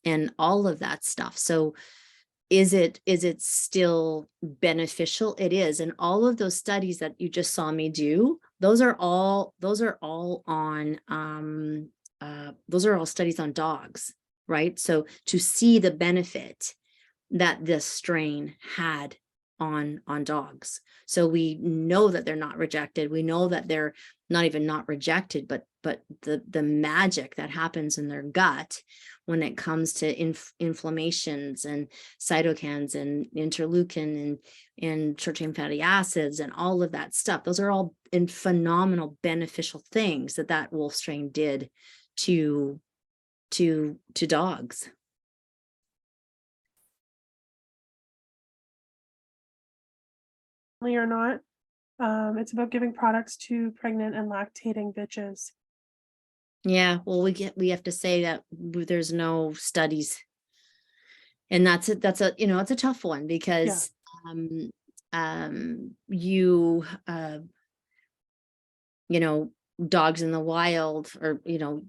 and all of that stuff. So is it still beneficial? It is. And all of those studies that you just saw me do, those are all on those are all studies on dogs, right? So to see the benefit that this strain had on dogs. So we know that they're not rejected. We know that they're not even not rejected, but the magic that happens in their gut when it comes to inflammations and cytokines and interleukin and short-chain fatty acids and all of that stuff. Those are all phenomenal beneficial things that wolf strain did to dogs. Or not. It's about giving products to pregnant and lactating bitches. Yeah, well, we have to say that there's no studies, and that's a you know, it's a tough one, because you know, dogs in the wild, or you know,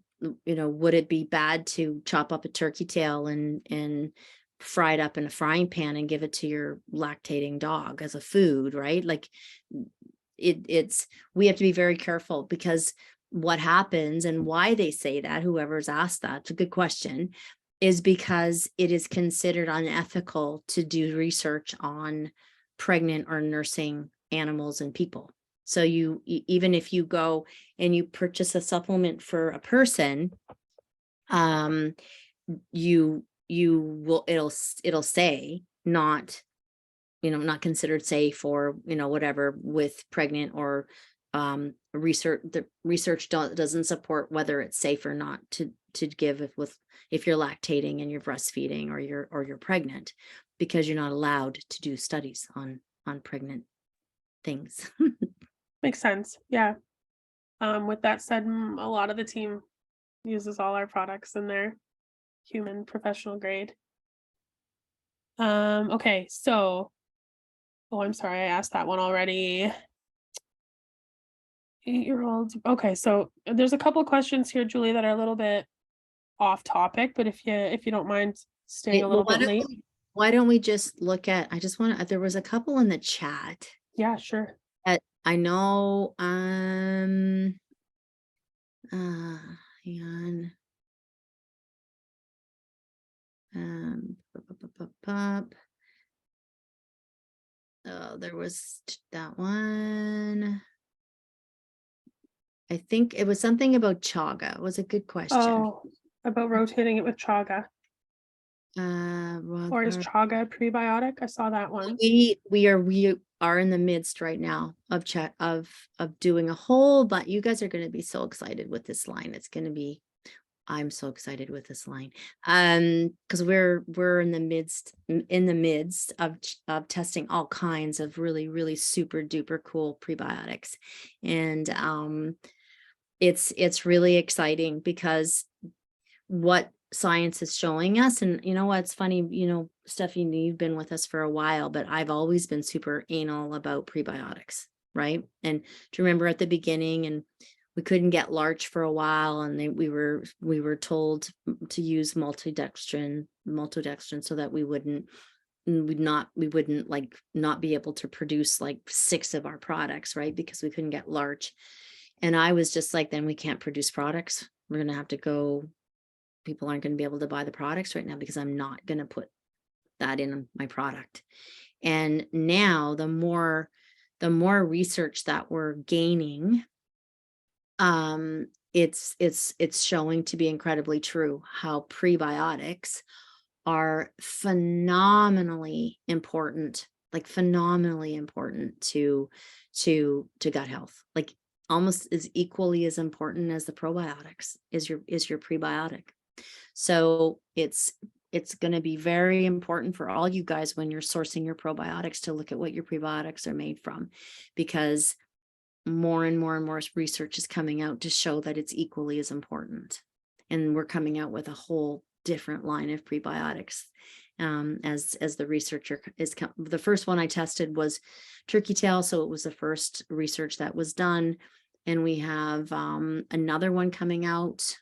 would it be bad to chop up a turkey tail and fry it up in a frying pan and give it to your lactating dog as a food, right? Like we have to be very careful, because what happens, and why they say that, whoever's asked that, it's a good question, is because it is considered unethical to do research on pregnant or nursing animals and people. So even if you go and you purchase a supplement for a person, it'll say not, you know, not considered safe, or, you know, whatever, with pregnant, or the research doesn't support whether it's safe or not to give if you're lactating and you're breastfeeding, or you're pregnant, because you're not allowed to do studies on pregnant things. Makes sense. Yeah. With that said, a lot of the team uses all our products in their human professional grade. Okay, so I'm sorry, I asked that one already. 8-year-olds. Okay, so there's a couple questions here, Julie, that are a little bit off topic, but if you don't mind staying a little bit late. Why don't we just look at, there was a couple in the chat. Yeah, sure. I know, hang on. Oh, there was that one. I think it was something about chaga. It was a good question. Oh, about rotating it with chaga. Or is chaga a prebiotic? I saw that one. We are in the midst right now of doing a whole, but you guys are going to be so excited with this line. It's going to be, I'm so excited with this line, because we're in the midst of testing all kinds of really super duper cool prebiotics, and it's really exciting, because what science is showing us, and you know what's funny, you know, Stephanie, you've been with us for a while, but I've always been super anal about prebiotics, right? And do you remember at the beginning, and we couldn't get larch for a while, and we were told to use maltodextrin so that we wouldn't like not be able to produce like 6 of our products, right? Because we couldn't get larch. And I was just like, then we can't produce products. We're going to have to go, people aren't going to be able to buy the products right now, because I'm not going to put that in my product. And now the more research that we're gaining, it's showing to be incredibly true how prebiotics are phenomenally important, like phenomenally important to gut health, like almost as equally as important as the probiotics is your prebiotic. So it's going to be very important for all you guys when you're sourcing your probiotics to look at what your prebiotics are made from, because more and more and more research is coming out to show that it's equally as important. And we're coming out with a whole different line of prebiotics. As the researcher is, the first one I tested was Turkey Tail, so it was the first research that was done, and we have another one coming out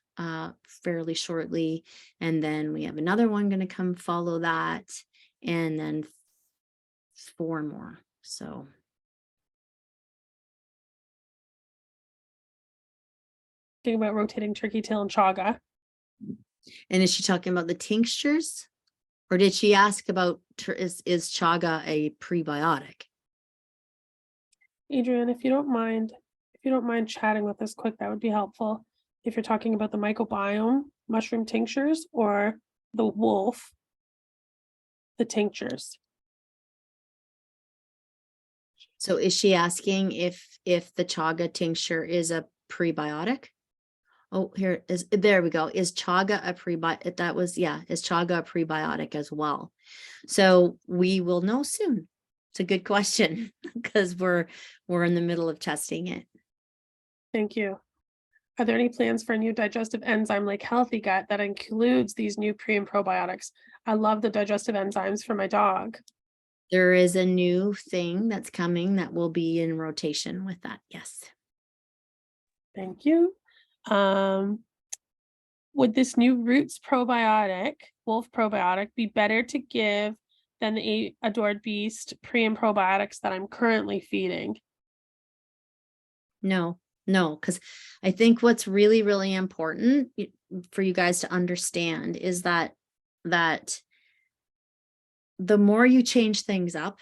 fairly shortly, and then we have another one going to come follow that, and then 4 more. So Thinking about rotating turkey tail and chaga. And is she talking about the tinctures, or did she ask about is chaga a prebiotic? Adrian, if you don't mind chatting with us quick, that would be helpful. If you're talking about the Myco-Biome mushroom tinctures or the wolf, the tinctures. So is she asking if the chaga tincture is a prebiotic? Oh, there we go. Is chaga a prebiotic? That was, yeah, is chaga a prebiotic as well? So we will know soon. It's a good question because we're in the middle of testing it. Thank you. Are there any plans for a new digestive enzyme like Healthy Gut that includes these new pre and probiotics? I love the digestive enzymes for my dog. There is a new thing that's coming that will be in rotation with that. Yes. Thank you. Would this new Roots probiotic, Wolf probiotic, be better to give than the Adored Beast pre and probiotics that I'm currently feeding? No, because I think what's really, really important for you guys to understand is that the more you change things up,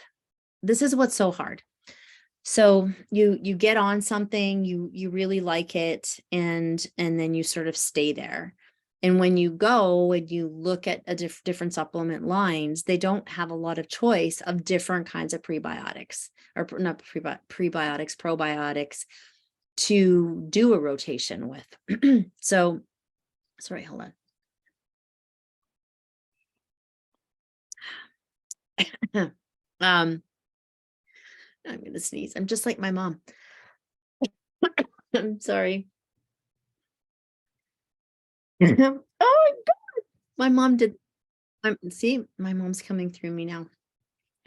this is what's so hard. So you get on something, you really like it, and then you sort of stay there. And when you go and you look at different supplement lines, they don't have a lot of choice of different kinds of prebiotics, or not prebiotics, probiotics to do a rotation with. So, sorry, hold on. I'm going to sneeze. I'm just like my mom. I'm sorry. Oh my God. My mom did. See, my mom's coming through me now.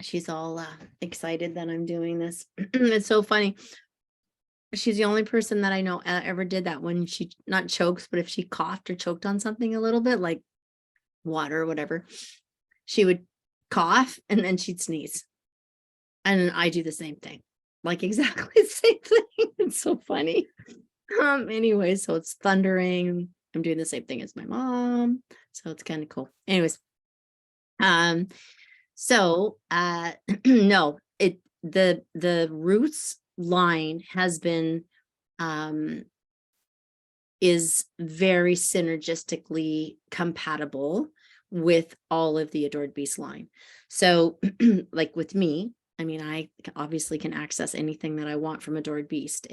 She's all excited that I'm doing this. It's so funny. She's the only person that I know ever did that when she not chokes, but if she coughed or choked on something a little bit, like water or whatever, she would cough and then she'd sneeze. And I do the same thing, like exactly the same thing. It's so funny. Anyway, so it's thundering. I'm doing the same thing as my mom. So it's kind of cool. Anyways. So no, the Roots line has been is very synergistically compatible with all of the Adored Beast line. So like with me, I mean, I obviously can access anything that I want from Adored Beast,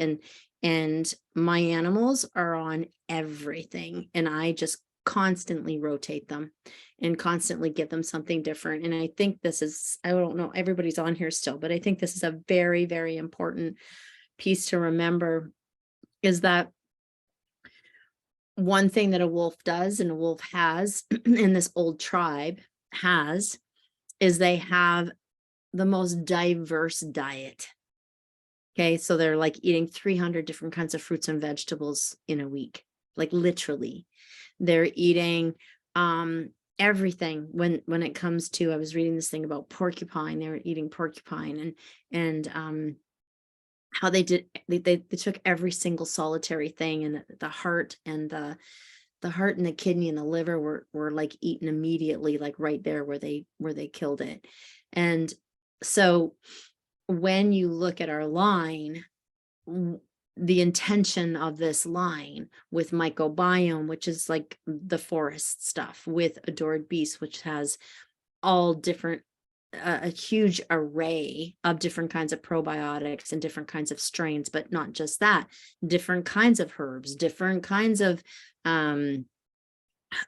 and my animals are on everything, and I just constantly rotate them and constantly give them something different. And I think this is, I don't know, everybody's on here still, but I think this is a very, very important piece to remember, is that one thing that a wolf does and a wolf has in this old tribe has is they have the most diverse diet. Okay, so they're like eating 300 different kinds of fruits and vegetables in a week, like literally. They're eating everything. When it comes to, I was reading this thing about porcupine. They were eating porcupine, and how they took every single solitary thing, and the heart and the heart and the kidney and the liver were like eaten immediately, like right there where they killed it. And so when you look at our line, the intention of this line with Myco-Biome, which is like the forest stuff, with Adored Beast, which has all different, a huge array of different kinds of probiotics and different kinds of strains, but not just that, different kinds of herbs, different kinds of,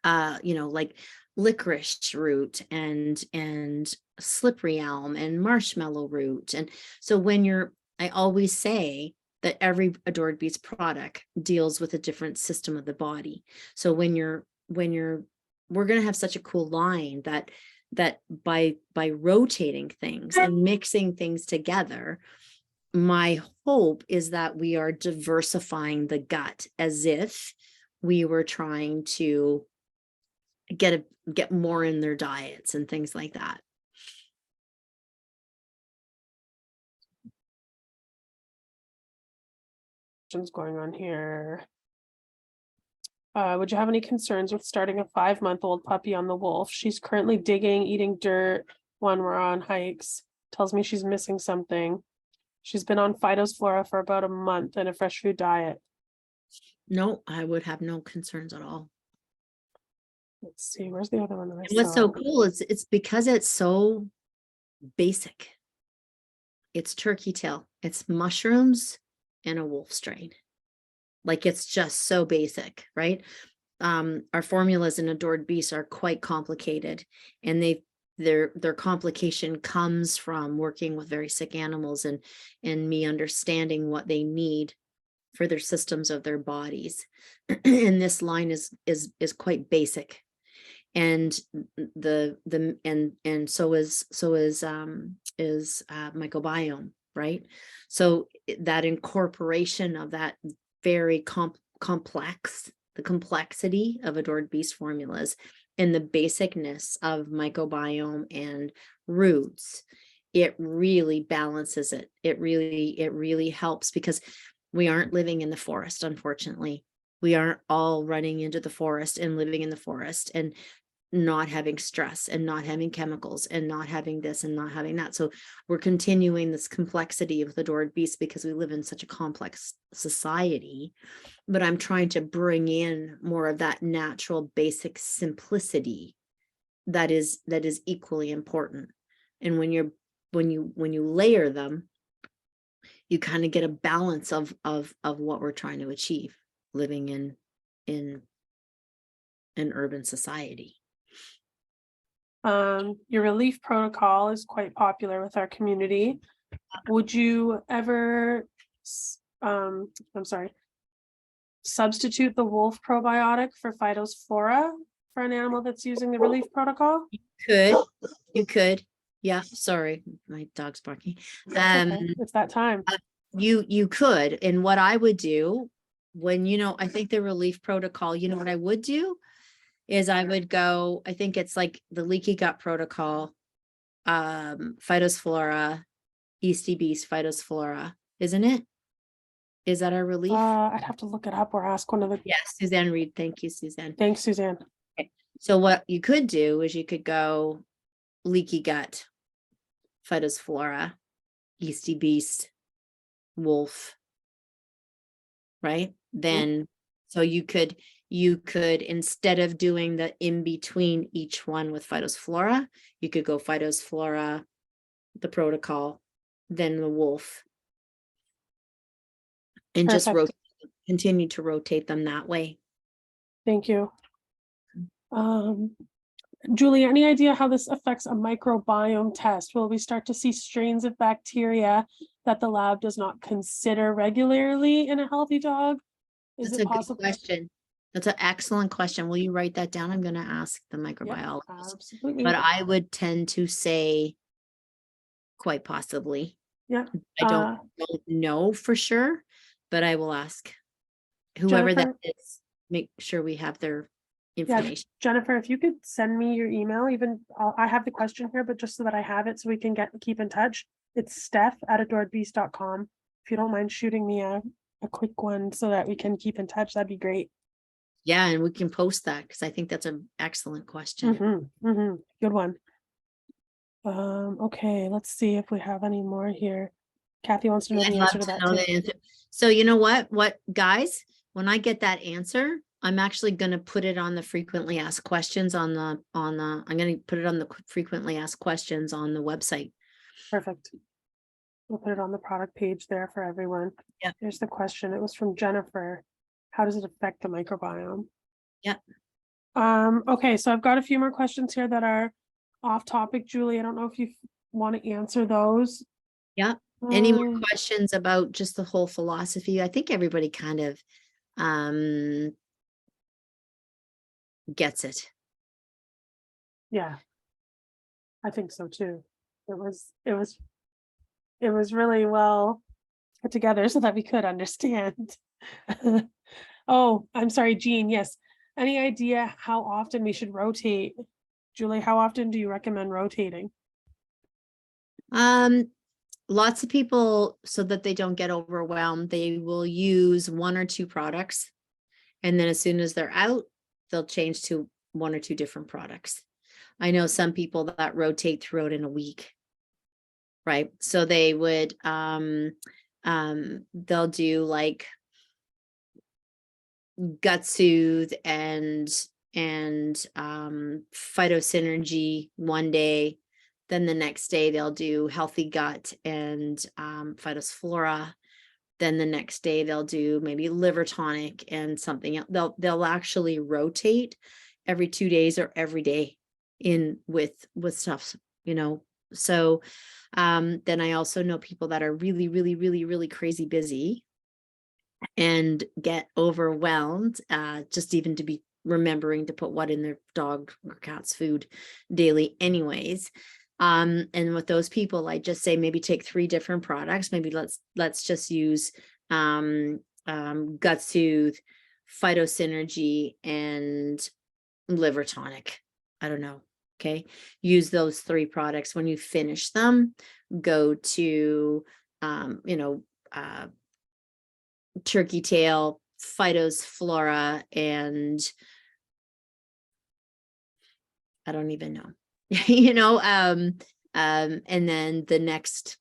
like licorice root and slippery elm and marshmallow root. And so I always say that every Adored Beast product deals with a different system of the body. So we're going to have such a cool line that by rotating things and mixing things together, my hope is that we are diversifying the gut, as if we were trying to get more in their diets and things like that. Going on here. Would you have any concerns with starting a 5-month-old puppy on the wolf? She's currently digging, eating dirt when we're on hikes. Tells me she's missing something. She's been on Phytosflora for about a month and a fresh food diet. No, I would have no concerns at all. Let's see, where's the other one that I What's so saw? cool is it's because it's so basic. It's turkey tail, it's mushrooms and a wolf strain. Like, it's just so basic, right? Our formulas in Adored Beast are quite complicated, and their complication comes from working with very sick animals and me understanding what they need for their systems of their bodies. And this line is quite basic. And so is Myco-Biome, right? So that incorporation of that very complex, the complexity of Adored Beast formulas and the basicness of Myco-Biome and roots, it really balances it. It really helps, because we aren't living in the forest, unfortunately. We aren't all running into the forest and living in the forest and not having stress and not having chemicals and not having this and not having that. So we're continuing this complexity of the Adored Beast because we live in such a complex society. But I'm trying to bring in more of that natural, basic simplicity that is equally important. And when you layer them, you kind of get a balance of what we're trying to achieve living in an urban society. Your relief protocol is quite popular with our community. Would you ever, substitute the wolf probiotic for Phytosflora for an animal that's using the relief protocol? You could. Yeah, sorry, my dog's barking. Okay, it's that time. You could. And what I would do when, I think the relief protocol, what I would do is I would go, I think it's like the leaky gut protocol, Phytosflora, Yeasty Beast, Phytosflora, isn't it? Is that our relief? I'd have to look it up or ask one of the. Yes, Suzanne Reed. Thank you, Suzanne. Thanks, Suzanne. Okay. So what you could do is you could go leaky gut, Phytosflora, Yeasty Beast, wolf, right? Then, so you could, instead of doing the in between each one with Phytosflora, you could go Phytosflora, the protocol, then the wolf, and just continue to rotate them that way. Thank you. Julie, any idea how this affects a microbiome test? Will we start to see strains of bacteria that the lab does not consider regularly in a healthy dog? That's a good question. That's an excellent question. Will you write that down? I'm going to ask the microbiologist. Yep, absolutely. But I would tend to say quite possibly. Yeah. I don't know for sure, but I will ask whoever Jennifer, that is, make sure we have their information. Yeah, Jennifer, if you could send me your email, I have the question here, but just so that I have it so we can keep in touch. It's steph@adoredbeast.com. If you don't mind shooting me a quick one so that we can keep in touch, that'd be great. Yeah, and we can post that because I think that's an excellent question. Good one. Okay, let's see if we have any more here. Kathy wants to know I'd the love answer to to that know too. the answer. So you know what guys, when I get that answer, I'm actually going to put it on the frequently asked questions I'm going to put it on the frequently asked questions on the website. Perfect. We'll put it on the product page there for everyone. Yeah. Here's the question. It was from Jennifer. How does it affect the microbiome? Yeah. Okay, so I've got a few more questions here that are off topic, Julie. I don't know if you want to answer those. Yeah. Any more Um, questions about just the whole philosophy? I think everybody kind of gets it. yeah, I think so too. It was really well put together so that we could understand. Oh, I'm sorry, Jean. Yes. Any idea how often we should rotate? Julie, how often do you recommend rotating? Lots of people, so that they don't get overwhelmed, they will use 1 or 2 products. And then as soon as they're out, they'll change to 1 or 2 different products. I know some people that rotate throughout in a week. Right. So they would they'll do like gut soothe and phytosynergy one day. Then the next day they'll do healthy gut and phytosflora. Then the next day they'll do maybe liver tonic and something else. They'll actually rotate every 2 days or every day in with stuff, you know. So then I also know people that are really, really, really, really crazy busy and get overwhelmed, just even to be remembering to put what in their dog or cat's food daily anyways. And with those people, I just say maybe take 3 different products. Maybe let's just use gut soothe, phytosynergy, and liver tonic. I don't know. Okay. Use those 3 products. When you finish them, go to turkey tail, phytosflora, and I don't even know. And then the next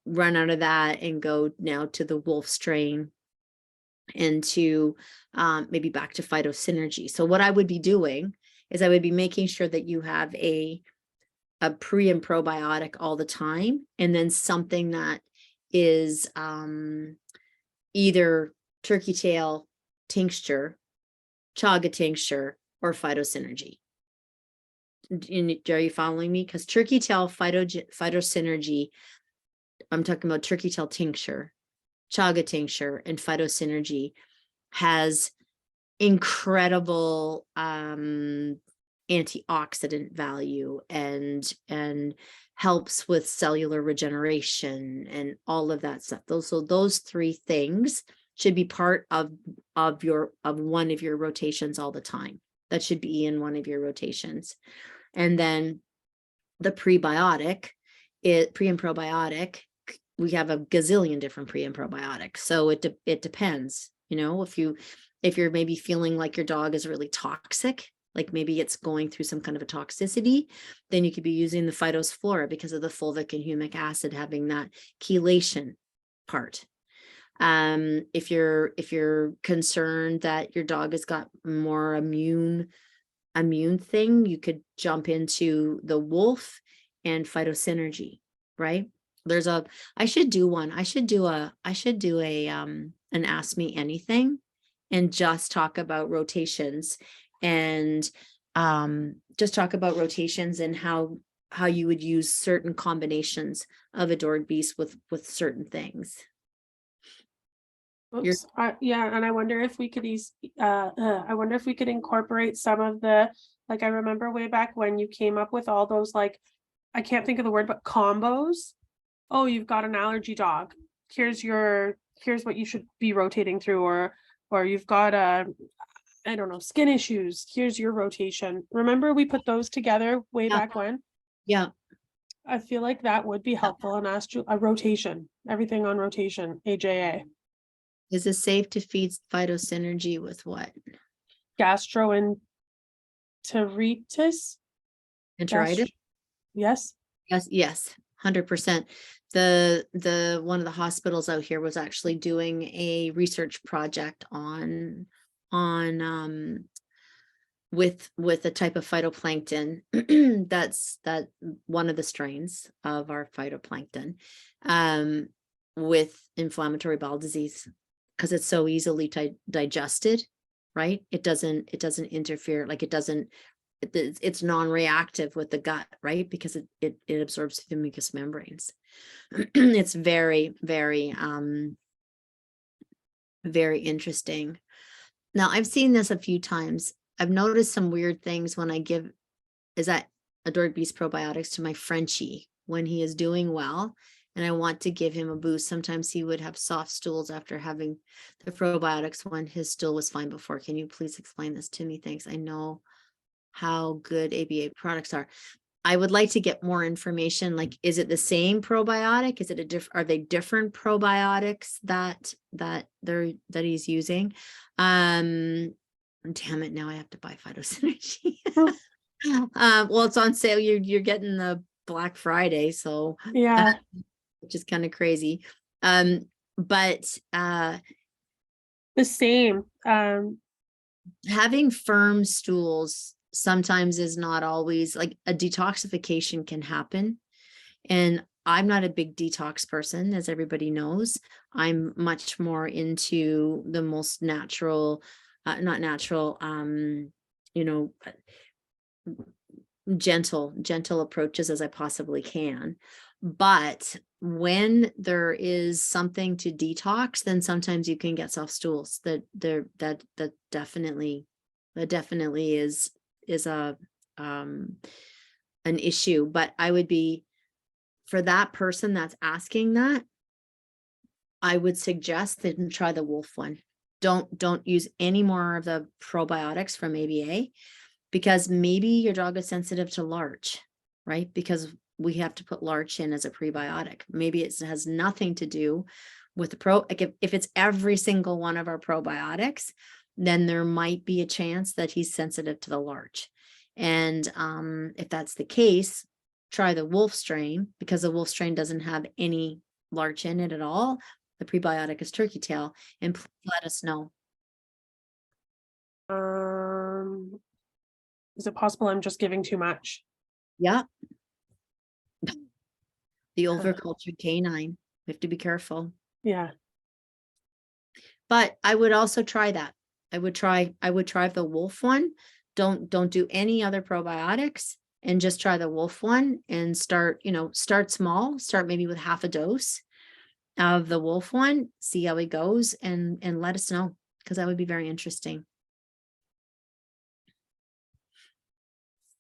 run out of that and go now to the wolf strain and to maybe back to phytosynergy. So what I would be doing is I would be making sure that you have a pre and probiotic all the time, and then something that is either turkey tail tincture, chaga tincture, or phytosynergy. Are you following me? Because turkey tail phytosynergy, I'm talking about turkey tail tincture, chaga tincture, and phytosynergy has incredible antioxidant value and helps with cellular regeneration and all of that stuff. Those 3 things should be part of one of your rotations all the time. That should be in one of your rotations. And then the prebiotic, pre and probiotic, we have a gazillion different pre and probiotics. So it depends, you know, if you're maybe feeling like your dog is really toxic, like maybe it's going through some kind of a toxicity, then you could be using the phytosflora because of the fulvic and humic acid having that chelation part. If you're concerned that your dog has got more immune thing, you could jump into the wolf and phytosynergy, right? I should do a an Ask Me Anything and just talk about rotations and just talk about rotations and how you would use certain combinations of Adored Beast with certain things. Oops. Yeah, and I wonder if we could I wonder if we could incorporate some of the, like, I remember way back when you came up with all those, like, I can't think of the word, but combos. Oh, you've got an allergy dog. Here's what you should be rotating through, or you've got I don't know, skin issues. Here's your rotation. Remember we put those together way back when? Yeah. I feel like that would be helpful and ask you a rotation, everything on rotation, AJA. Is it safe to feed phytosynergy with what? gastroenteritis. Enteritis? Yes. Yes, 100%. The one of the hospitals out here was actually doing a research project on with a type of phytoplankton that's one of the strains of our phytoplankton with inflammatory bowel disease, because it's so easily digested, right? It doesn't interfere, like it's non-reactive with the gut, right? Because it absorbs through the mucous membranes. It's very, very very interesting. Now, I've seen this a few times. I've noticed some weird things when I give Adored Beast probiotics to my Frenchie when he is doing well, and I want to give him a boost. Sometimes he would have soft stools after having the probiotics when his stool was fine before. Can you please explain this to me? Thanks. I know how good ABA products are. I would like to get more information. Like, is it the same probiotic? Is it are they different probiotics that he's using? Damn it, now I have to buy PhytoSynergy. Well, it's on sale. You're getting the Black Friday, so Yeah. which is kind of crazy. But The same. Having firm stools sometimes is not always, like, a detoxification can happen. And I'm not a big detox person, as everybody knows. I'm much more into the most natural, not natural, gentle approaches as I possibly can. But when there is something to detox, then sometimes you can get soft stools. That definitely is a an issue. But I would be, for that person that's asking that, I would suggest that you try the wolf one. Don't use any more of the probiotics from ABA, because maybe your dog is sensitive to larch, right? Because we have to put larch in as a prebiotic. Maybe it has nothing to do with the like if it's every single one of our probiotics, then there might be a chance that he's sensitive to the larch. And if that's the case, try the wolf strain, because the wolf strain doesn't have any larch in it at all. The prebiotic is turkey tail, and please let us know. Is it possible I'm just giving too much? Yeah. The overcultured canine. We have to be careful. Yeah. But I would also try that. I would try the wolf one. Don't do any other probiotics, and just try the wolf one and start small. Start maybe with half a dose of the wolf one, see how it goes, and let us know, because that would be very interesting.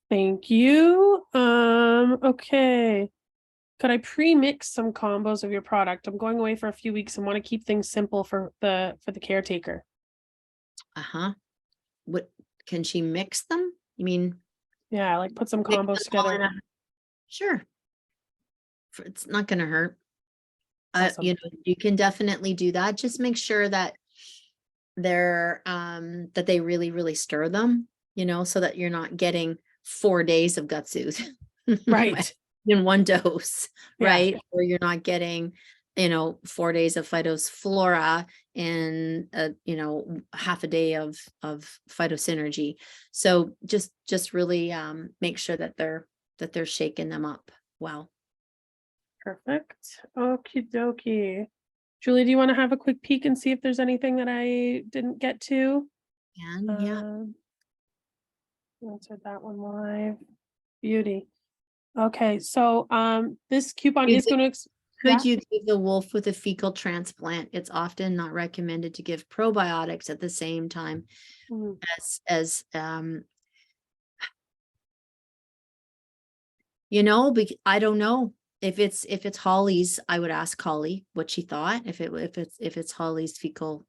Thank you. Okay. Could I pre-mix some combos of your product? I'm going away for a few weeks and want to keep things simple for the caretaker. What, can she mix them? You mean? Yeah, like put some combos together. Sure. It's not going to hurt. Awesome. You can definitely do that. Just make sure that they're that they really stir them, so that you're not getting 4 days of gut soothe Right. in one dose, Yeah. right? Or you're not getting 4 days of phytosflora and half a day of phytosynergy. So just really make sure that they're shaking them up well. Perfect. Okie dokie. Julie, do you want to have a quick peek and see if there's anything that I didn't get to? And yeah. Answered that one live. Beauty. Okay, so this coupon is going to Could you give the wolf with a fecal transplant? It's often not recommended to give probiotics at the same time as I don't know if it's Holly's. I would ask Holly what she thought if it's Holly's fecal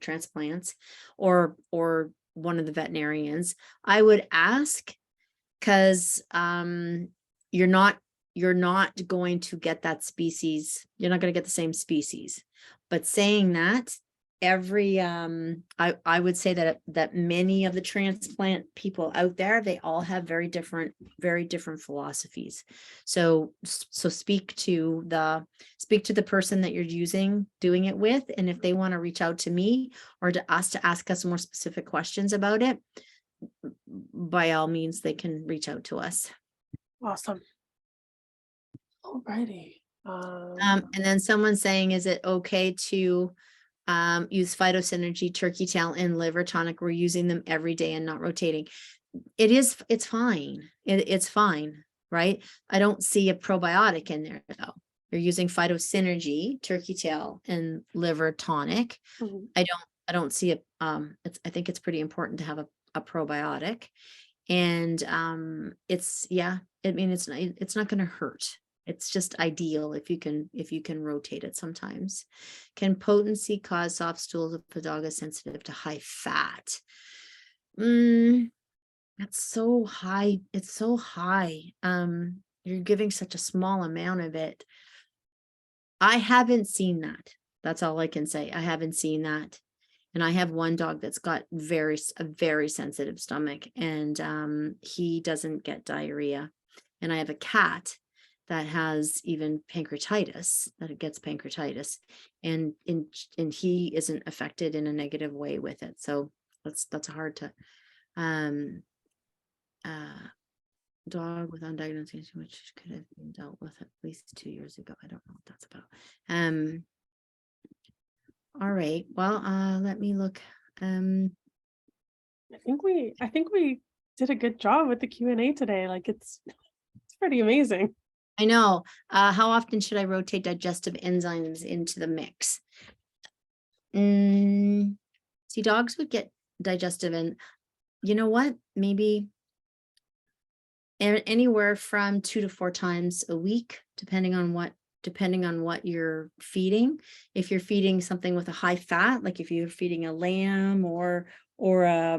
transplants, or one of the veterinarians. I would ask, because you're not going to get that species. You're not going to get the same species. But saying that, every I would say that many of the transplant people out there, they all have very different philosophies. So speak to the person that you're doing it with, and if they want to reach out to me or to ask us more specific questions about it, by all means they can reach out to us. Awesome. Alrighty. And then someone's saying, is it okay to use Phytosynergy, Turkey Tail, and liver tonic? We're using them every day and not rotating. It's fine. It's fine, right? I don't see a probiotic in there though. You're using Phytosynergy, Turkey Tail, and liver tonic. Mhm. I don't see it. I think it's pretty important to have a probiotic, and it's not going to hurt. It's just ideal if you can rotate it sometimes. Can potency cause soft stools if the dog is sensitive to high fat? That's so high. It's so high. You're giving such a small amount of it. I haven't seen that. That's all I can say. I haven't seen that. And I have one dog that's got a very sensitive stomach, and he doesn't get diarrhea. And I have a cat that has even pancreatitis, that it gets pancreatitis, and he isn't affected in a negative way with it. So that's hard to dog with undiagnosed, which could have been dealt with at least 2 years ago. I don't know what that's about. All right. Well, let me look. I think we did a good job with the Q&A today. Like it's pretty amazing. I know. How often should I rotate digestive enzymes into the mix? See, dogs would get digestive, and you know what? Maybe anywhere from 2 to 4 times a week, depending on what you're feeding. If you're feeding something with a high fat, like if you're feeding a lamb or a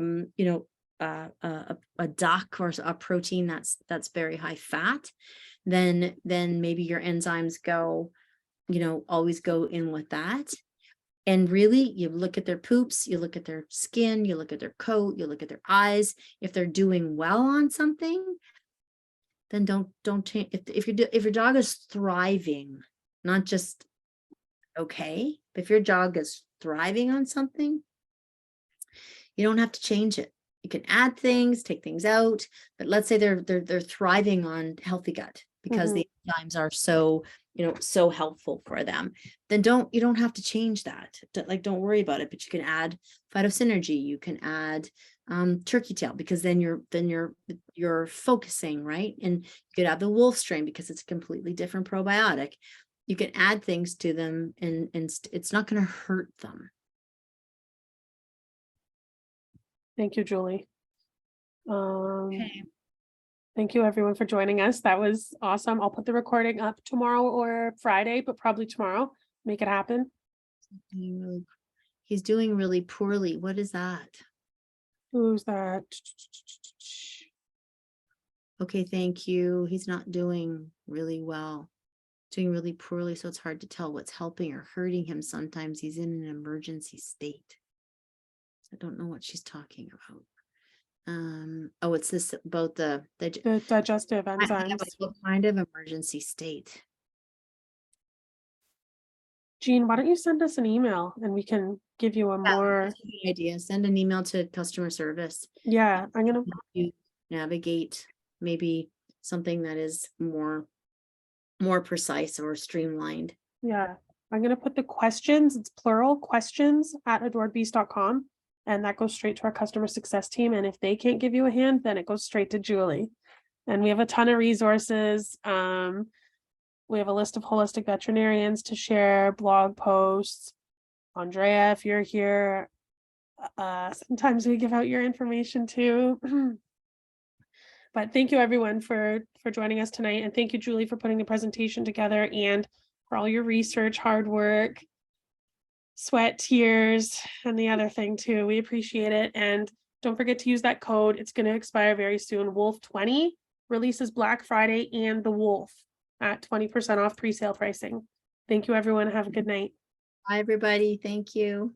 duck or a protein that's very high fat, then maybe your enzymes always go in with that. And really, you look at their poops, you look at their skin, you look at their coat, you look at their eyes. If they're doing well on something, then don't change. If your dog is thriving, not just okay, but if your dog is thriving on something, you don't have to change it. You can add things, take things out, but let's say they're thriving on healthy gut because the enzymes are so helpful for them. Then you don't have to change that. Don't worry about it. But you can add Phytosynergy. You can add Turkey Tail, because then you're focusing, right? And you could add the wolf strain because it's a completely different probiotic. You can add things to them, and it's not going to hurt them. Thank you, Julie. Okay. Thank you everyone for joining us. That was awesome. I'll put the recording up tomorrow or Friday, but probably tomorrow. Make it happen. He's doing really poorly. What is that? Who's that? Okay, thank you. He's not doing really well. Doing really poorly, so it's hard to tell what's helping or hurting him. Sometimes he's in an emergency state. I don't know what she's talking about. Oh, it's this about the digestive enzymes. What kind of emergency state? Jean, why don't you send us an email and we can give you a more idea. Send an email to customer service. Yeah, I'm gonna help you navigate maybe something that is more precise or streamlined. Yeah, I'm gonna put the questions, it's plural, questions at adoredbeast.com, and that goes straight to our customer success team. And if they can't give you a hand, then it goes straight to Julie. And we have a ton of resources. We have a list of holistic veterinarians to share, blog posts. Andrea, if you're here, sometimes we give out your information too. But thank you everyone for joining us tonight. And thank you, Julie, for putting the presentation together and for all your research, hard work, sweat, tears, and the other thing too. We appreciate it. And don't forget to use that code. It's going to expire very soon. Wolf20 releases Black Friday and the Wolf at 20% off pre-sale pricing. Thank you, everyone. Have a good night. Bye, everybody. Thank you.